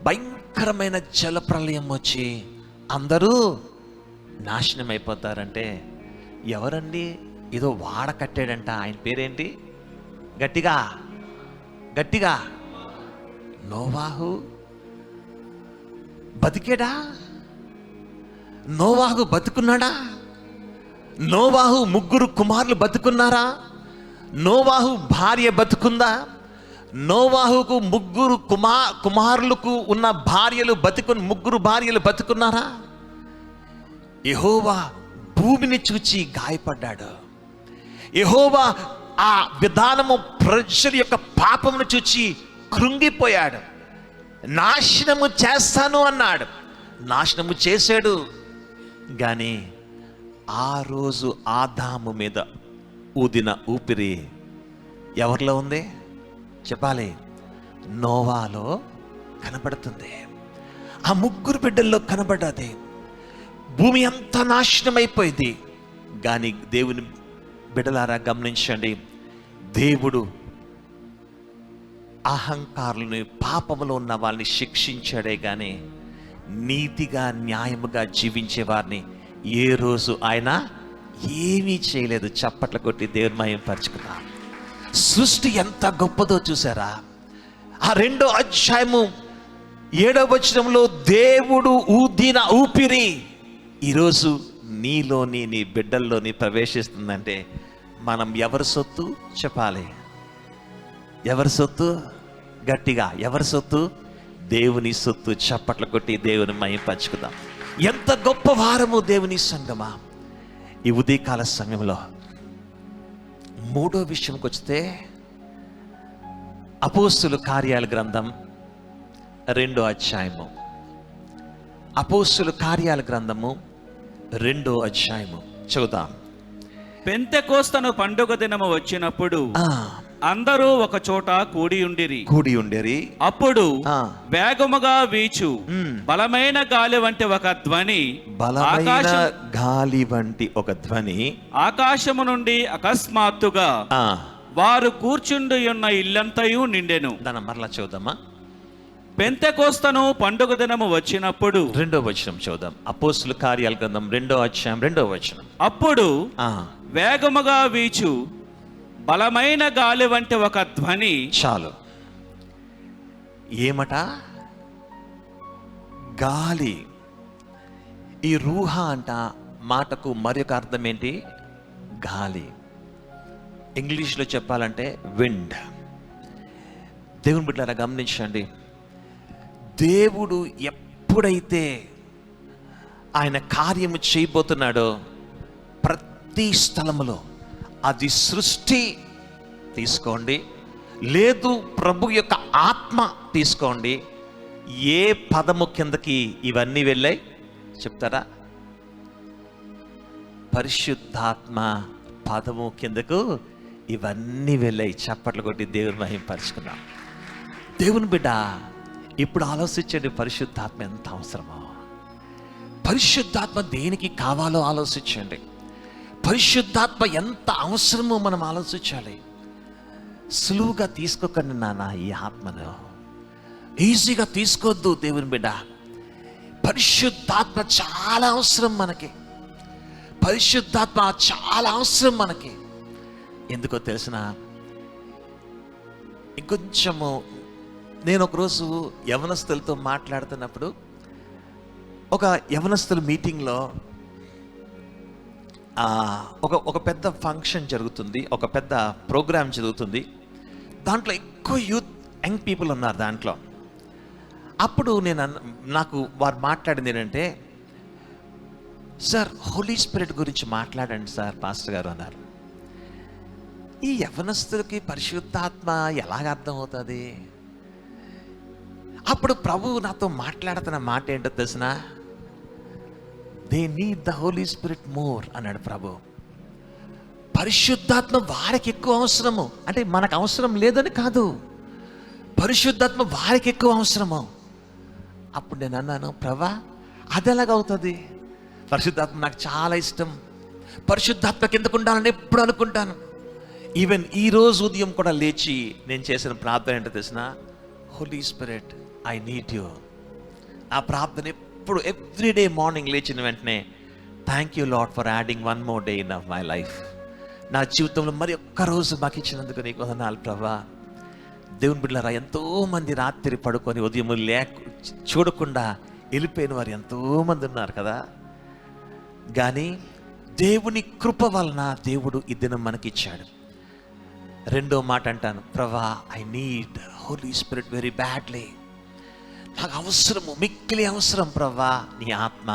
భయంకరమైన జలప్రలయం వచ్చి అందరూ నాశనం అయిపోతారంటే, ఎవరండి? ఏదో వాడ కట్టాడంట. ఆయన పేరేంటి? గట్టిగా గట్టిగా. నోవాహు బతికేడా? నోవాహు బతుకున్నాడా? నోవాహు 3 కుమారులు బతుకున్నారా? నోవాహు భార్య బతుకుందా? నోవాహుకు 3 కుమారులకు ఉన్న భార్యలు 3 భార్యలు బతుకున్నారా? యెహోవా భూమిని చూచి గాయపడ్డాడు. యెహోవా ఆ విధానము ప్రజల యొక్క పాపమును చూచి కృంగిపోయాడు. నాశనము చేస్తాను అన్నాడు, నాశనము చేశాడు. కానీ ఆ రోజు ఆదాము మీద ఊదిన ఊపిరి ఎవరిలో ఉంది చెప్పాలి? నోవాలో కనబడుతుంది. ఆ 3 బిడ్డల్లో కనబడ్డది. భూమి అంతా నాశనం అయిపోయింది. కానీ దేవుని బిడ్డలారా గమనించండి, దేవుడు అహంకారులని, పాపములో ఉన్న వాళ్ళని శిక్షించాడే కానీ నీతిగా న్యాయముగా జీవించే వారిని ఏ రోజు ఆయన ఏమీ చేయలేదు. చప్పట్లు కొట్టి దేవుని మహిమ పరుచుకున్నాం. సృష్టి ఎంత గొప్పదో చూసారా? ఆ 2వ అధ్యాయము 7వ వచనంలో దేవుడు ఊదిన ఊపిరి ఈరోజు నీలోని, నీ బిడ్డల్లోని ప్రవేశిస్తుందంటే మనం ఎవరి సొత్తు చెప్పాలి? ఎవరి సొత్తు? గట్టిగా ఎవరి సొత్తు? దేవుని సొత్తు. చప్పట్లు కొట్టి దేవుని మహిమ పంచుకుందాం. ఎంత గొప్ప వారము దేవుని సంగమా! ఈ ఉదయకాల సమయంలో 3వ విషయంకి వస్తే అపోస్తుల కార్యాల గ్రంథం 2వ అధ్యాయము. అపోస్తుల కార్యాల గ్రంథము 2వ అధ్యాయము చదువుతాం. పెంతెకోస్తను పండుగ దినము వచ్చినప్పుడు అందరూ ఒక చోట కూడి ఉండిరి. అప్పుడు వేగముగా వీచు బలమైన గాలి వంటి ఒక ధ్వని, ఒక ధ్వని ఆకాశము నుండి అకస్మాత్తుగా వారు కూర్చుండి ఉన్న ఇల్లంతయు నిండెను. దాన్ని మరలా చూద్దామా? పెంతెకోస్తను పండుగ దినము వచ్చినప్పుడు 2వ వచనం చూద్దాం. అపోస్తుల కార్యాల గ్రంథం 2వ అధ్యాయం 2వ వచనం. అప్పుడు వేగముగా వీచు బలమైన గాలి వంటి ఒక ధ్వని. చాలు. ఏమట? గాలి. ఈ రూహ అంట మాటకు మరొక అర్థం ఏంటి? గాలి. ఇంగ్లీష్లో చెప్పాలంటే విండ్. దేవుని బిడ్డలారా గమనించండి, దేవుడు ఎప్పుడైతే ఆయన కార్యము చేయబోతున్నాడో ప్రతి స్థలములో, అది సృష్టి తీసుకోండి, లేదు ప్రభు యొక్క ఆత్మ తీసుకోండి, ఏ పదము కిందకి ఇవన్నీ వెళ్ళాయి చెప్తారా? పరిశుద్ధాత్మ పదము కిందకు ఇవన్నీ వెళ్ళాయి. చప్పట్లు కొట్టి దేవుని మహిమ పరుచుకున్నాం. దేవుని బిడ్డ ఇప్పుడు ఆలోచించండి, పరిశుద్ధాత్మ ఎంత అవసరమో. పరిశుద్ధాత్మ దేనికి కావాలో ఆలోచించండి. పరిశుద్ధాత్మ ఎంత అవసరమో మనం ఆలోచించాలి. సులువుగా తీసుకోకండి నాన్న ఈ ఆత్మను, ఈజీగా తీసుకోవద్దు దేవుని బిడ్డ. పరిశుద్ధాత్మ చాలా అవసరం మనకి. పరిశుద్ధాత్మ చాలా అవసరం మనకి. ఎందుకో తెలిసిన, ఇంకొంచెము నేను ఒకరోజు యవనస్తులతో మాట్లాడుతున్నప్పుడు, ఒక యవనస్తుల మీటింగ్లో ఒక పెద్ద ఫంక్షన్ జరుగుతుంది, ఒక పెద్ద ప్రోగ్రామ్ జరుగుతుంది. దాంట్లో ఎక్కువ యంగ్ పీపుల్ ఉన్నారు దాంట్లో. అప్పుడు నాకు వారు మాట్లాడింది ఏంటంటే, సార్ హోలీ స్పిరిట్ గురించి మాట్లాడండి సార్ పాస్టర్ గారు అన్నారు. ఈ యవనస్తులకి పరిశుద్ధాత్మ ఎలాగ అర్థమవుతుంది? అప్పుడు ప్రభు నాతో మాట్లాడుతున్న మాట ఏంటో తెలిసిన, they need the holy spirit more అన్నాడు ప్రభు. పరిశుద్ధాత్మ వారికి ఎక్కువ అవసరము. అంటే మనకు అవసరం లేదని కాదు, పరిశుద్ధాత్మ వారికి ఎక్కువ అవసరము. అప్పుడు నేను అన్నాను, ప్రభా అది ఎలాగవుతుంది? పరిశుద్ధాత్మ నాకు చాలా ఇష్టం, పరిశుద్ధాత్మ కిందకు ఉండాలని ఎప్పుడు అనుకుంటాను. ఈవెన్ ఈరోజు ఉదయం కూడా లేచి నేను చేసిన ప్రార్థన ఏంటో తెలిసిన, holy spirit I need you. ఆ ప్రార్థన ఎప్పుడు ఎవ్రీడే మార్నింగ్ లేచిన వెంటనే, thank you lord for adding one more day in of my life. నా జీవితంలో మరి ఒక్క రోజు మాకు ఇచ్చినందుకు నీకు వందనాలు ప్రభా. దేవుని బిడ్డలారా, ఎంతోమంది రాత్రి పడుకొని ఉదయం చూడకుండా వెళ్ళిపోయిన వారు ఎంతోమంది ఉన్నారు కదా. కానీ దేవుని కృప వలన దేవుడు ఈ దినం మనకిచ్చాడు. రెండో మాట అంటాను, ప్రభా, I need holy spirit very badly. నాకు అవసరము, మిక్కిలి అవసరం ప్రభా నీ ఆత్మ.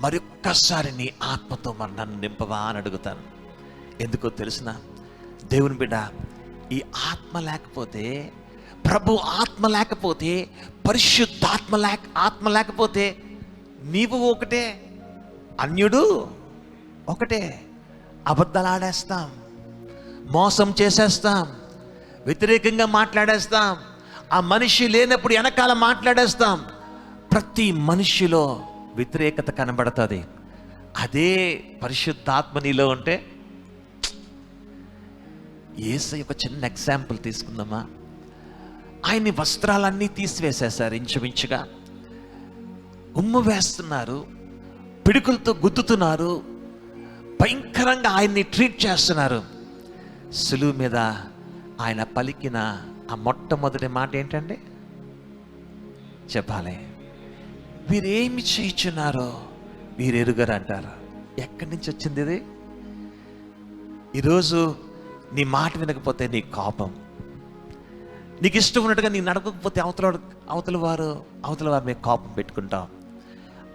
మరొక్కసారి నీ ఆత్మతో మరి నన్ను నింపవా అని అడుగుతాను. ఎందుకో తెలిసిన దేవుని బిడ్డ, ఈ ఆత్మ లేకపోతే, ప్రభు ఆత్మ లేకపోతే, పరిశుద్ధాత్మ ఆత్మ లేకపోతే నీవు ఒకటే, అన్యుడు ఒకటే. అబద్ధాలు ఆడేస్తాం, మోసం చేసేస్తాం, వ్యతిరేకంగా మాట్లాడేస్తాం, ఆ మనిషి లేనప్పుడు వెనకాల మాట్లాడేస్తాం. ప్రతి మనిషిలో వ్యతిరేకత కనబడుతుంది. అదే పరిశుద్ధాత్మ నీలో ఉంటే, యేసయ్య ఒక చిన్న ఎగ్జాంపుల్ తీసుకుందామా. ఆయన్ని వస్త్రాలన్నీ తీసివేసేశారు, ఇంచుమించుగా ఉమ్ము వేస్తున్నారు, పిడుకులతో గుద్దుతున్నారు, భయంకరంగా ఆయన్ని ట్రీట్ చేస్తున్నారు. సులువు మీద ఆయన పలికిన ఆ మొట్టమొదటి మాట ఏంటంటే, చెప్పాలి, వీరేమి చేయుచున్నారో వీరు ఎరుగరు అంటారు. ఎక్కడి నుంచి వచ్చింది ఇది? ఈరోజు నీ మాట వినకపోతే నీ కోపం, నీకు ఇష్టం ఉన్నట్టుగా నీ నడవకపోతే అవతల వారి మీద కోపం పెట్టుకుంటాం.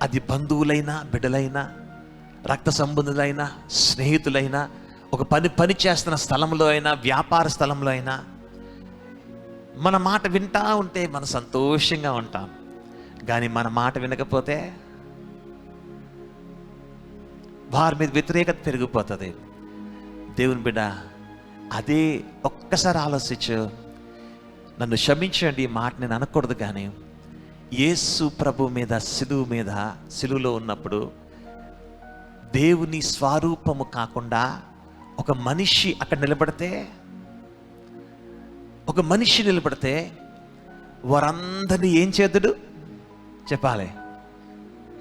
అది బంధువులైనా, బిడ్డలైనా, రక్త సంబంధులైనా, స్నేహితులైనా, ఒక పని చేస్తున్న స్థలంలో అయినా, వ్యాపార స్థలంలో అయినా, మన మాట వింటా ఉంటే మనం సంతోషంగా ఉంటాం. కానీ మన మాట వినకపోతే వారి మీద వ్యతిరేకత పెరిగిపోతుంది. దేవుని బిడ్డ, అదే ఒక్కసారి ఆలోచించు. నన్ను క్షమించండి, ఈ మాట నేను అనకూడదు, కానీ యేసు ప్రభు మీద సిలువలో ఉన్నప్పుడు దేవుని స్వరూపము కాకుండా ఒక మనిషి అక్కడ నిలబడితే వారందరినీ ఏం చేదుడు? చెప్పాలి,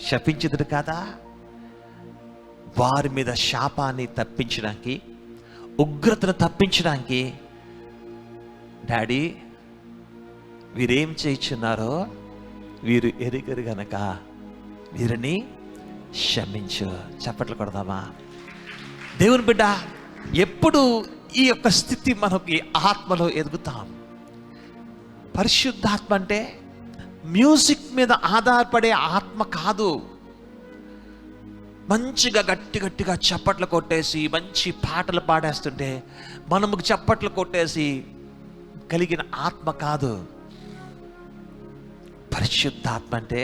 శపించుదుడు కాదా? వారి మీద శాపాన్ని తప్పించడానికి, ఉగ్రతను తప్పించడానికి, డాడీ వీరేం చేయుచున్నారో వీరు ఎరుగరు గనక వీరిని క్షమించు. చప్పట్లు కొడదామా? దేవుని బిడ్డ, ఎప్పుడు ఈ యొక్క స్థితి మనకి ఆత్మలో ఎదుగుతాం. పరిశుద్ధాత్మ అంటే మ్యూజిక్ మీద ఆధారపడే ఆత్మ కాదు. మంచిగా గట్టిగా చప్పట్లు కొట్టేసి మంచి పాటలు పాడేస్తుంటే మనము చప్పట్లు కొట్టేసి కలిగిన ఆత్మ కాదు. పరిశుద్ధాత్మ అంటే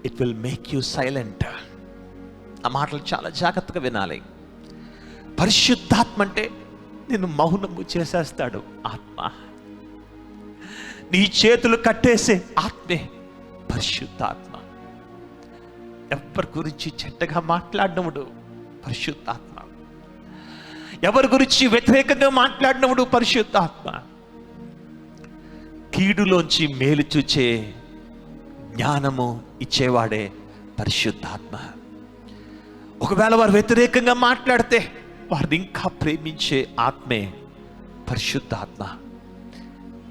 it will make you silent. ఆ మాటలు చాలా జాగ్రత్తగా వినాలి. పరిశుద్ధాత్మ అంటే నిన్ను మౌనము చేసేస్తాడు ఆత్మ. నీ చేతులు కట్టేసే ఆత్మే పరిశుద్ధాత్మ. ఎవరి గురించి చెడ్డగా మాట్లాడినవుడు పరిశుద్ధాత్మ. ఎవరి గురించి వ్యతిరేకంగా మాట్లాడినవుడు పరిశుద్ధాత్మ. కీడులోంచి మేలు చూచే జ్ఞానము ఇచ్చేవాడే పరిశుద్ధాత్మ. ఒకవేళ వారు వ్యతిరేకంగా మాట్లాడితే వారిని ఇంకా ప్రేమించే ఆత్మే పరిశుద్ధాత్మ.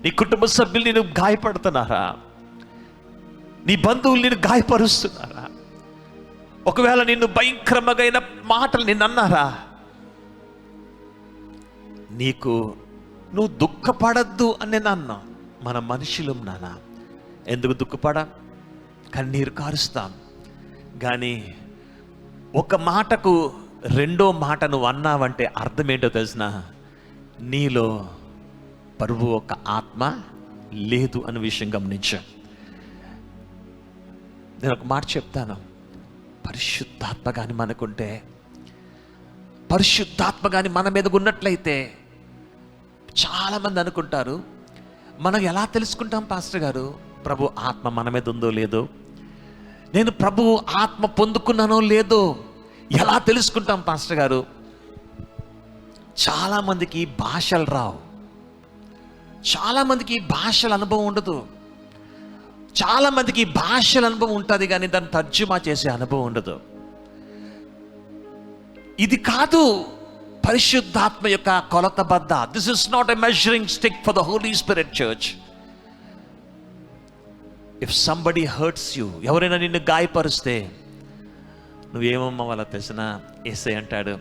నీ కుటుంబ సభ్యులు నేను గాయపడుతున్నారా? నీ బంధువులు నేను గాయపరుస్తున్నారా? ఒకవేళ నిన్ను భయంకరమైన మాటలు నిన్ను అన్నారా? నువ్వు దుఃఖపడద్దు అని నేను అన్నా. మన మనుషులం నాన్న, ఎందుకు దుఃఖపడ, కన్నీరు కారుస్తాం. కానీ ఒక మాటకు రెండో మాట నువ్వు అన్నావంటే అర్థం ఏంటో తెలిసిన, నీలో పరువు ఒక ఆత్మ లేదు అనే విషయం గమనించా. నేను ఒక మాట చెప్తాను. పరిశుద్ధాత్మ కానీ మనకుంటే, పరిశుద్ధాత్మ కానీ మన మీద ఉన్నట్లయితే, చాలామంది అనుకుంటారు, మనం ఎలా తెలుసుకుంటాం పాస్టర్ గారు ప్రభు ఆత్మ మన మీద ఉందో లేదో, నేను ప్రభు ఆత్మ పొందుకున్నానో లేదో ఎలా తెలుసుకుంటాం పాస్టర్ గారు? చాలామందికి భాషలు రావు, చాలామందికి భాషల అనుభవం ఉండదు, చాలామందికి భాషల అనుభవం ఉంటుంది కానీ దాన్ని తర్జుమా చేసే అనుభవం ఉండదు. ఇది కాదు పరిశుద్ధాత్మ యొక్క కొలత బద్ద. This is not a measuring stick for the holy spirit church. If somebody hurts you, ఎవరైనా నిన్ను గాయపరిస్తే నువ్వేమమ్మా వాళ్ళ తెలిసిన యేసయ్య అంటాడు,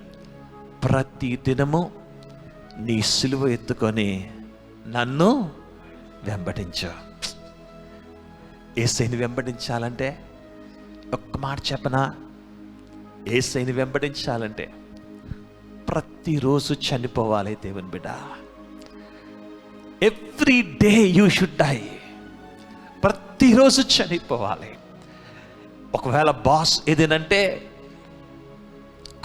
ప్రతి దినము నీ సిలువ ఎత్తుకొని నన్ను వెంబడించు. యేసయ్యని వెంబడించాలంటే ఒక్క మాట చెప్పనా, యేసయ్యని వెంబడించాలంటే ప్రతిరోజు చనిపోవాలి దేవుని బిడ్డ. Every day you should die. ప్రతిరోజు చనిపోవాలి. ఒకవేళ బాస్ ఏదేనంటే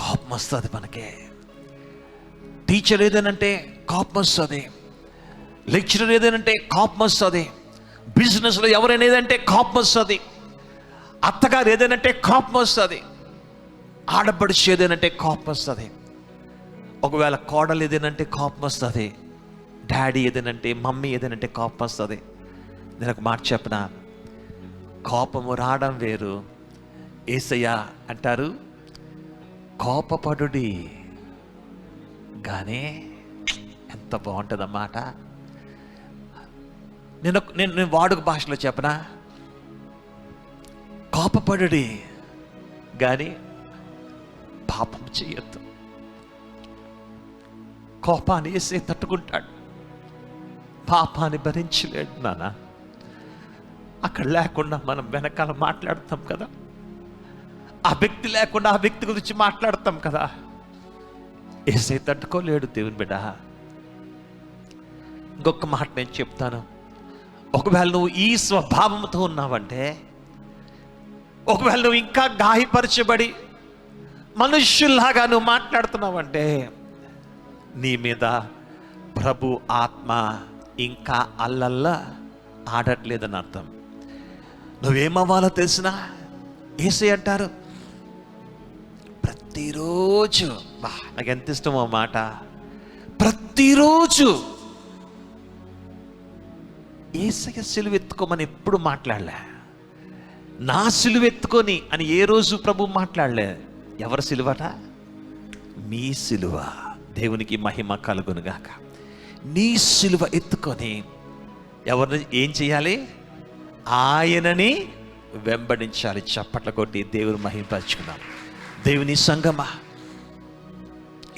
కోపం వస్తుంది మనకే, టీచర్ ఏదేనంటే కోపం వస్తుంది, లెక్చరర్ ఏదేనంటే కోపం వస్తుంది, బిజినెస్లో ఎవరైనా ఏదంటే కోపం వస్తుంది, అత్తగారు ఏదేనంటే కోపం వస్తుంది, ఆడపడుచు ఏదేనంటే కోపం వస్తుంది, ఒకవేళ కోడలు ఏదేనంటే కోపం వస్తుంది, డాడీ ఏదేనంటే మమ్మీ ఏదేనంటే కోపం వస్తుంది. నేను ఒక మాట చెప్పనా, కోపము రావడం వేరు. యేసయ్య అంటారు కోపపడుడి గానే. ఎంత బాగుంటుంది అన్నమాట. నేను వాడుక భాషలో చెప్పనా, కోపపడుడి కానీ పాపం చేయొద్దు. కోపాన్ని వేసే తట్టుకుంటాడు, పాపాన్ని భరించలేడు నాన్న. అక్కడ లేకుండా మనం వెనకాల మాట్లాడతాం కదా, ఆ వ్యక్తి లేకుండా ఆ వ్యక్తి గురించి మాట్లాడతాం కదా. ఏసై తట్టుకోలేడు దేవుని బిడ్డ. ఇంకొక మాట నేను చెప్తాను, ఒకవేళ నువ్వు ఈ స్వభావంతో ఉన్నావంటే, ఒకవేళ నువ్వు ఇంకా గాయపరచబడి మనుష్యుల్లాగా నువ్వు మాట్లాడుతున్నావంటే, నీ మీద ప్రభు ఆత్మ ఇంకా అల్లల్లా ఆడట్లేదని అర్థం. నువ్వేమవ్వాలో తెలిసినా యేసయ్య అంటారు ప్రతిరోజు, నాకు ఎంత ఇష్టమో మాట, ప్రతిరోజు యేసయ్య సిలువెత్తుకోమని ఎప్పుడు మాట్లాడలే. నా సిలువెత్తుకొని అని ఏ రోజు ప్రభు మాట్లాడలే. ఎవరి సిలువట? మీ సిలువ. దేవునికి మహిమ కలుగునుగాక. నీ సిలువ ఎత్తుకొని ఎవరిని ఏం చేయాలి? ఆయనని వెంబడించాలి. చప్పట్ల కొట్టి దేవుని మహిమపరచుకున్నాం. దేవుని సంగమా,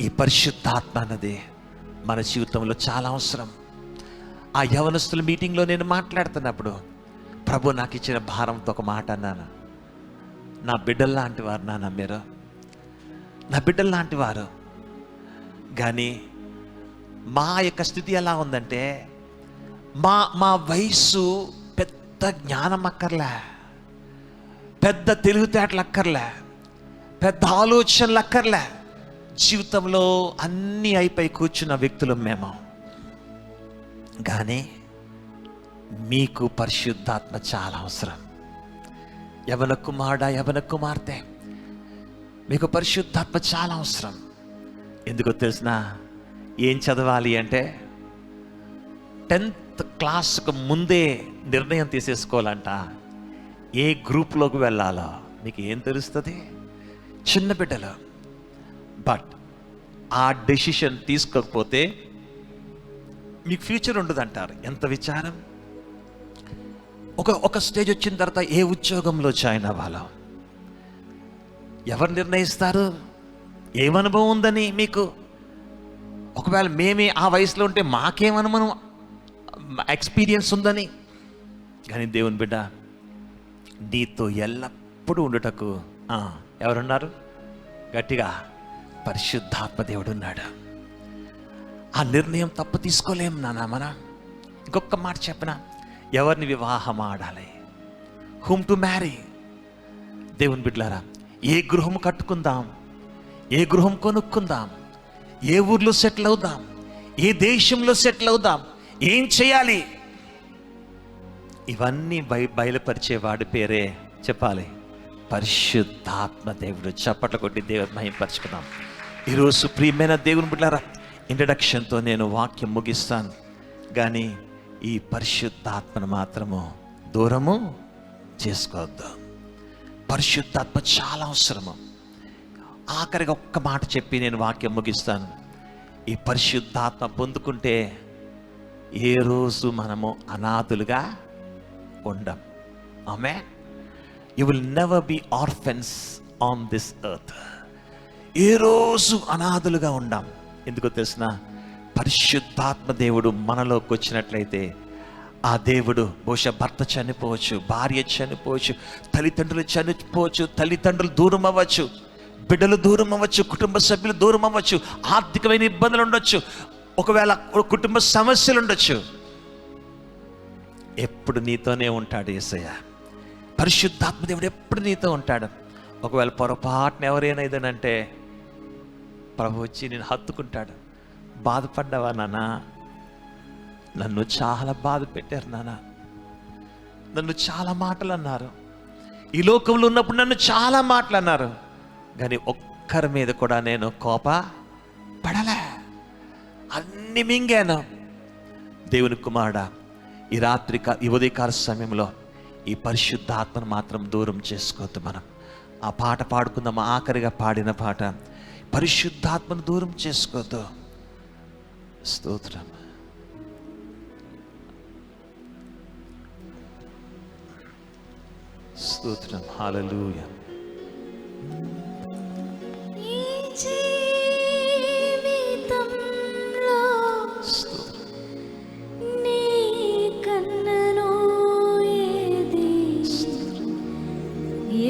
ఈ పరిశుద్ధాత్మ అన్నది మన జీవితంలో చాలా అవసరం. ఆ యవనస్తుల మీటింగ్లో నేను మాట్లాడుతున్నప్పుడు ప్రభు నాకు ఇచ్చిన భారంతో ఒక మాట అన్నాను, నా బిడ్డల్లాంటి వారు నాన్న, మీరు నా బిడ్డల్లాంటి వారు. కానీ మా యొక్క స్థితి ఎలా ఉందంటే, మా వయసు పెద్ద జ్ఞానం అక్కర్లే, పెద్ద తెలివితేటలు అక్కర్లే, పెద్ద ఆలోచనలు అక్కర్లే. జీవితంలో అన్నీ అయిపోయి కూర్చున్న వ్యక్తులు మేము. కానీ మీకు పరిశుద్ధాత్మ చాలా అవసరం. యవన కుమారుడా, యవన కుమార్తె, మీకు పరిశుద్ధాత్మ చాలా అవసరం. ఎందుకో తెలిసిన, ఏం చదవాలి అంటే 10th క్లాస్కు ముందే నిర్ణయం తీసేసుకోవాలంట. ఏ గ్రూప్లోకి వెళ్ళాలో మీకు ఏం తెలుస్తుంది? చిన్న బిడ్డలు. బట్ ఆ డెసిషన్ తీసుకోకపోతే మీకు ఫ్యూచర్ ఉండదు అంటారు. ఎంత విచారం! ఒక స్టేజ్ వచ్చిన తర్వాత ఏ ఉద్యోగంలో జాయిన్ అవ్వాలో ఎవరు నిర్ణయిస్తారు? ఏమనుభవం ఉందని మీకు? ఒకవేళ మేమే ఆ వయసులో ఉంటే మాకేమనుభవం, ఎక్స్పీరియన్స్ ఉందని. కానీ దేవుని బిడ్డ, నీతో ఎల్లప్పుడూ ఉండుటకు ఎవరున్నారు? గట్టిగా పరిశుద్ధాత్మ దేవుడు ఉన్నాడు. ఆ నిర్ణయం తప్పు తీసుకోలేం నాన్న మన. ఇంకొక మాట చెప్పన, ఎవరిని వివాహం ఆడాలి? Whom to marry. దేవుని బిడ్డలారా, ఏ గృహం కట్టుకుందాం, ఏ గృహం కొనుక్కుందాం, ఏ ఊర్లో సెటిల్ అవుదాం, ఏ దేశంలో సెటిల్ అవుదాం, ఏం చేయాలి, ఇవన్నీ బయలుపరిచే వాడి పేరే చెప్పాలి, పరిశుద్ధాత్మ దేవుడు. చప్పట్ల కొట్టి దేవుని మహిమపరచుకుందాం. ఈరోజు ప్రియమైన దేవుని బిడ్డలారా, ఇంట్రడక్షన్తో నేను వాక్యం ముగిస్తాను. కానీ ఈ పరిశుద్ధాత్మను మాత్రము దూరము చేసుకోవద్దు. పరిశుద్ధాత్మ చాలా అవసరము. ఆఖరిగా ఒక్క మాట చెప్పి నేను వాక్యం ముగిస్తాను. ఈ పరిశుద్ధాత్మ పొందుకుంటే ఏ రోజు మనము అనాథులుగా ఉండం. ఆమె you will never be orphans on this earth. ఏ రోజు అనాథులుగా ఉండం. ఎందుకో తెలిసిన, పరిశుద్ధాత్మ దేవుడు మనలోకి వచ్చినట్లయితే ఆ దేవుడు బహుశా భర్త చనిపోవచ్చు, భార్య చనిపోవచ్చు, తల్లిదండ్రులు చనిపోవచ్చు, తల్లిదండ్రులు దూరం అవ్వచ్చు, బిడ్డలు దూరం అవ్వచ్చు, కుటుంబ సభ్యులు దూరం అవ్వచ్చు, ఆర్థికమైన ఇబ్బందులు ఉండొచ్చు, ఒకవేళ కుటుంబ సమస్యలు ఉండొచ్చు. ఎప్పుడు నీతోనే ఉంటాడు యేసయ్య. పరిశుద్ధాత్మ దేవుడు ఎప్పుడు నీతో ఉంటాడు. ఒకవేళ పొరపాటున ఎవరైనా ఏదనంటే ప్రభు వచ్చి నేను హత్తుకుంటాడు. బాధపడ్డావా నాన్న? నన్ను చాలా బాధ పెట్టారు నాన్న, నన్ను చాలా మాటలు అన్నారు, ఈ లోకంలో ఉన్నప్పుడు నన్ను చాలా మాటలు అన్నారు, కానీ ఒక్కరి మీద కూడా నేను పడలే, అన్ని మింగాను. దేవుని కుమారుడా, ఈ ఉదయకాల సమయంలో ఈ పరిశుద్ధాత్మను మాత్రం దూరం చేసుకోవద్దు. మనం ఆ పాట పాడుకుందాం, ఆఖరిగా పాడిన పాట, పరిశుద్ధాత్మను దూరం చేసుకోవద్దు. స్తోత్రం. స్తోత్రం. హల్లెలూయా. ఈ జీవితంలో స్తోత్రం. నీ కన్నను ఏది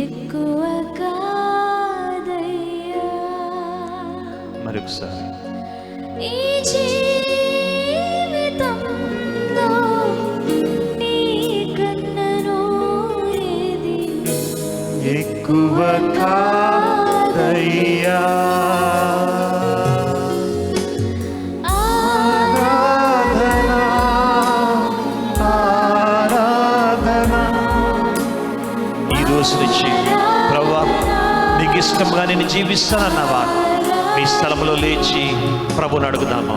ఎక్కువ కాదయ్యా. మరొకసారి. ఈ జీవితంలో నీ కన్నను ఏది ఎక్కువ కాదయ్యా. ఆరాధన ఆరాధన. ఈ రోజు నుంచి ప్రభువా, నీకు ఇష్టంగా నేను జీవిస్తానన్నవా, మీ స్థలంలో లేచి ప్రభుని అడుగుదాము.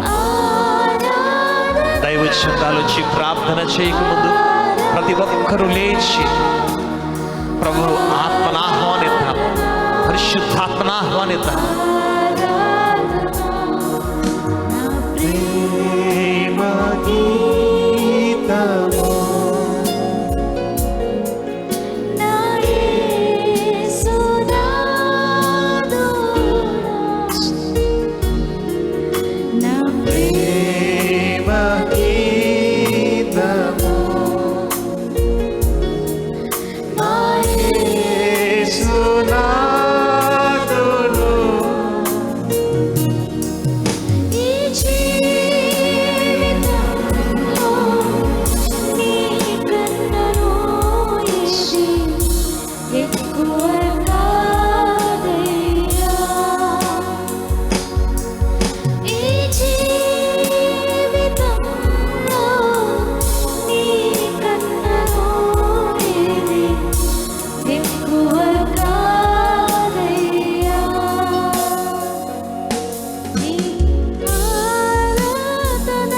దైవచందాలు వచ్చి ప్రార్థన చేయకముందు ప్రతి ఒక్కరూ లేచి ప్రభు ఆత్మను ఆహ్వానిద్దాం, పరిశుద్ధాత్మను ఆహ్వానిద్దాం. ప్రేమ గీతము నా యేసునాథుడా, నా ప్రేమ గీతము మా యేసునాథుడు. ఈ జీవితంలో నీ కన్నను ఏది ఎక్కువ కాదయ్యా. ఈ జీవితంలో నీ కన్నను ఏది ఎక్కువ కాదయ్యా. నీ ఆరాధన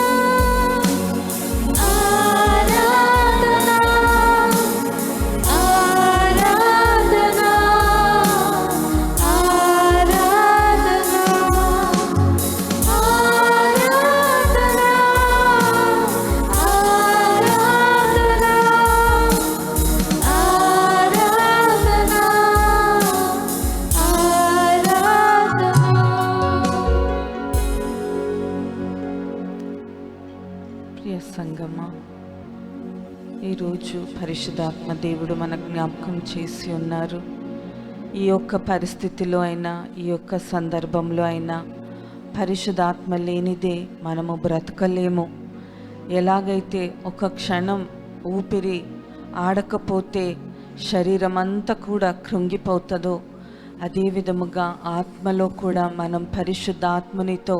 ఆరాధన ఆరాధన ప్రియ సంగమా, ఈరోజు పరిశుద్ధాత్మ దేవుడు మన జ్ఞాపకం చేసి ఉన్నారు. ఈ యొక్క పరిస్థితిలో అయినా, ఈ యొక్క సందర్భంలో అయినా పరిశుద్ధాత్మ లేనిదే మనము బ్రతకలేము. ఎలాగైతే ఒక క్షణం ఊపిరి ఆడకపోతే శరీరం అంతా కూడా కృంగిపోతుందో, అదే విధముగా ఆత్మలో కూడా మనం పరిశుద్ధాత్మనితో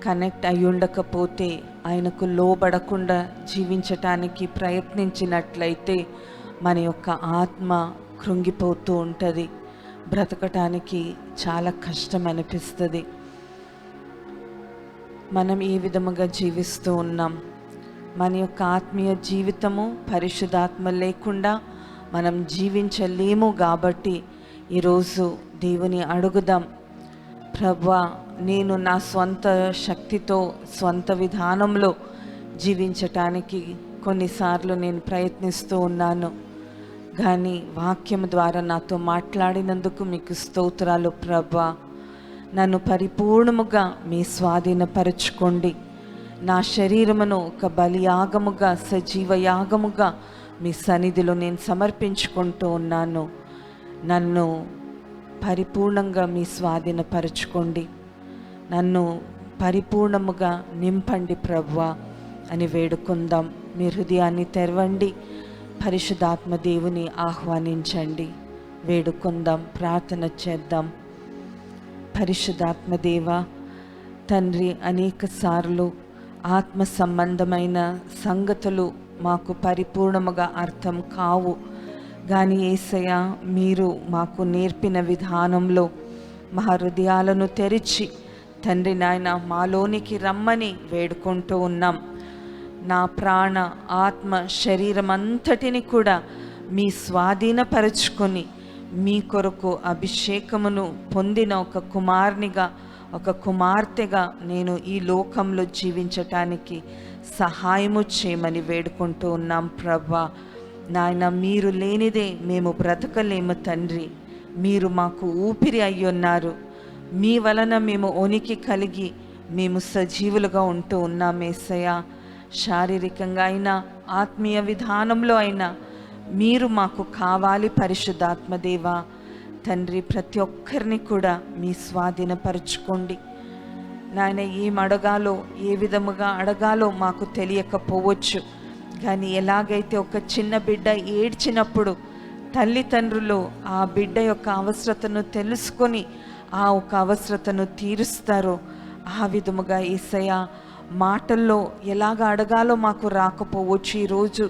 కనెక్ట్ అయి ఉండకపోతే, ఆయనకు లోబడకుండా జీవించటానికి ప్రయత్నించినట్లయితే మన యొక్క ఆత్మ కృంగిపోతూ ఉంటుంది, బ్రతకటానికి చాలా కష్టం అనిపిస్తుంది. మనం ఈ విధముగా జీవిస్తూ ఉన్నాం. మన యొక్క ఆత్మీయ జీవితము పరిశుద్ధాత్మ లేకుండా మనం జీవించలేము. కాబట్టి ఈరోజు దేవుని అడుగుదాం, ప్రభువా నేను నా స్వంత శక్తితో స్వంత విధానంలో జీవించటానికి కొన్నిసార్లు నేను ప్రయత్నిస్తూ ఉన్నాను. కానీ వాక్యం ద్వారా నాతో మాట్లాడినందుకు మీకు స్తోత్రాలు ప్రభా. నన్ను పరిపూర్ణముగా మీ స్వాధీనపరచుకోండి. నా శరీరమును ఒక బలియాగముగా, సజీవ యాగముగా మీ సన్నిధిలో నేను సమర్పించుకుంటూ ఉన్నాను. నన్ను పరిపూర్ణంగా మీ స్వాధీనపరచుకోండి. నన్ను పరిపూర్ణముగా నింపండి ప్రభువా అని వేడుకుందాం. మీ హృదయాన్ని తెరవండి, పరిశుద్ధాత్మ దేవుని ఆహ్వానించండి. వేడుకుందాం, ప్రార్థన చేద్దాం. పరిశుద్ధాత్మ దేవ తండ్రి, అనేక సార్లు ఆత్మ సంబంధమైన సంగతులు మాకు పరిపూర్ణముగా అర్థం కావు. కానీ యేసయ్య, మీరు మాకు నేర్పిన విధానంలో మా హృదయాలను తెరిచి తండ్రి నాయన మాలోనికి రమ్మని వేడుకుంటూ ఉన్నాం. నా ప్రాణ, ఆత్మ, శరీరం అంతటిని కూడా మీ స్వాధీనపరచుకొని మీ కొరకు అభిషేకమును పొందిన ఒక కుమారునిగా, ఒక కుమార్తెగా నేను ఈ లోకంలో జీవించటానికి సహాయము చేయమని వేడుకుంటూ ఉన్నాం ప్రభా. నాయన, మీరు లేనిదే మేము బ్రతకలేము తండ్రి. మీరు మాకు ఊపిరి అయ్యున్నారు. మీ వలన మేము ఉనికి కలిగి మేము సజీవులుగా ఉంటూ ఉన్నాం యేసయ్య. శారీరకంగా అయినా ఆత్మీయ విధానంలో అయినా మీరు మాకు కావాలి పరిశుద్ధాత్మదేవా. తండ్రి, ప్రతి ఒక్కరిని కూడా మీ స్వాధీనపరచుకోండి నాయన. ఏం అడగాలో, ఏ విధముగా అడగాలో మాకు తెలియకపోవచ్చు. కానీ ఎలాగైతే ఒక చిన్న బిడ్డ ఏడ్చినప్పుడు తల్లిదండ్రులు ఆ బిడ్డ యొక్క అవసరతను తెలుసుకొని ఆ ఒక అవసరతను తీరుస్తారో, ఆ విధముగా యేసయ్య మాటల్లో ఎలాగ అడగాలో మాకు రాకపోవచ్చు ఈరోజు.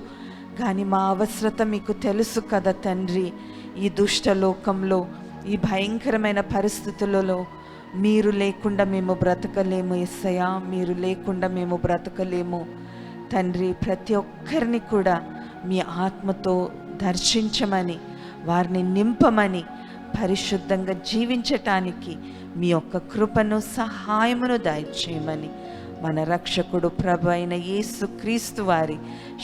కానీ మా అవసరత మీకు తెలుసు కదా తండ్రి. ఈ దుష్ట లోకంలో, ఈ భయంకరమైన పరిస్థితులలో మీరు లేకుండా మేము బ్రతకలేము యేసయ్య. మీరు లేకుండా మేము బ్రతకలేము తండ్రి. ప్రతి ఒక్కరిని కూడా మీ ఆత్మతో దర్శించమని, వారిని నింపమని, పరిశుద్ధంగా జీవించటానికి మీ యొక్క కృపను, సహాయమును దయచేయమని మన రక్షకుడు ప్రభు అయిన యేసు క్రీస్తు వారి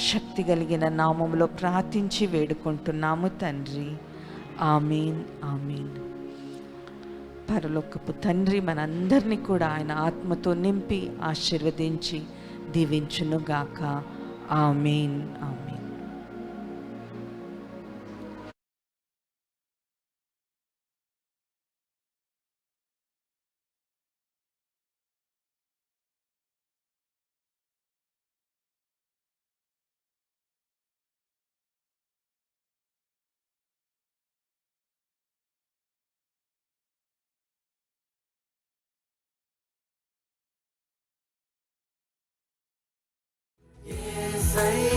శక్తి కలిగిన నామములో ప్రార్థించి వేడుకుంటున్నాము తండ్రి. ఆమేన్, ఆమేన్. పరలోకపు తండ్రి మనందరినీ కూడా ఆయన ఆత్మతో నింపి ఆశీర్వదించి దీవించునుగాక. ఆమేన్, ఆమేన్. Say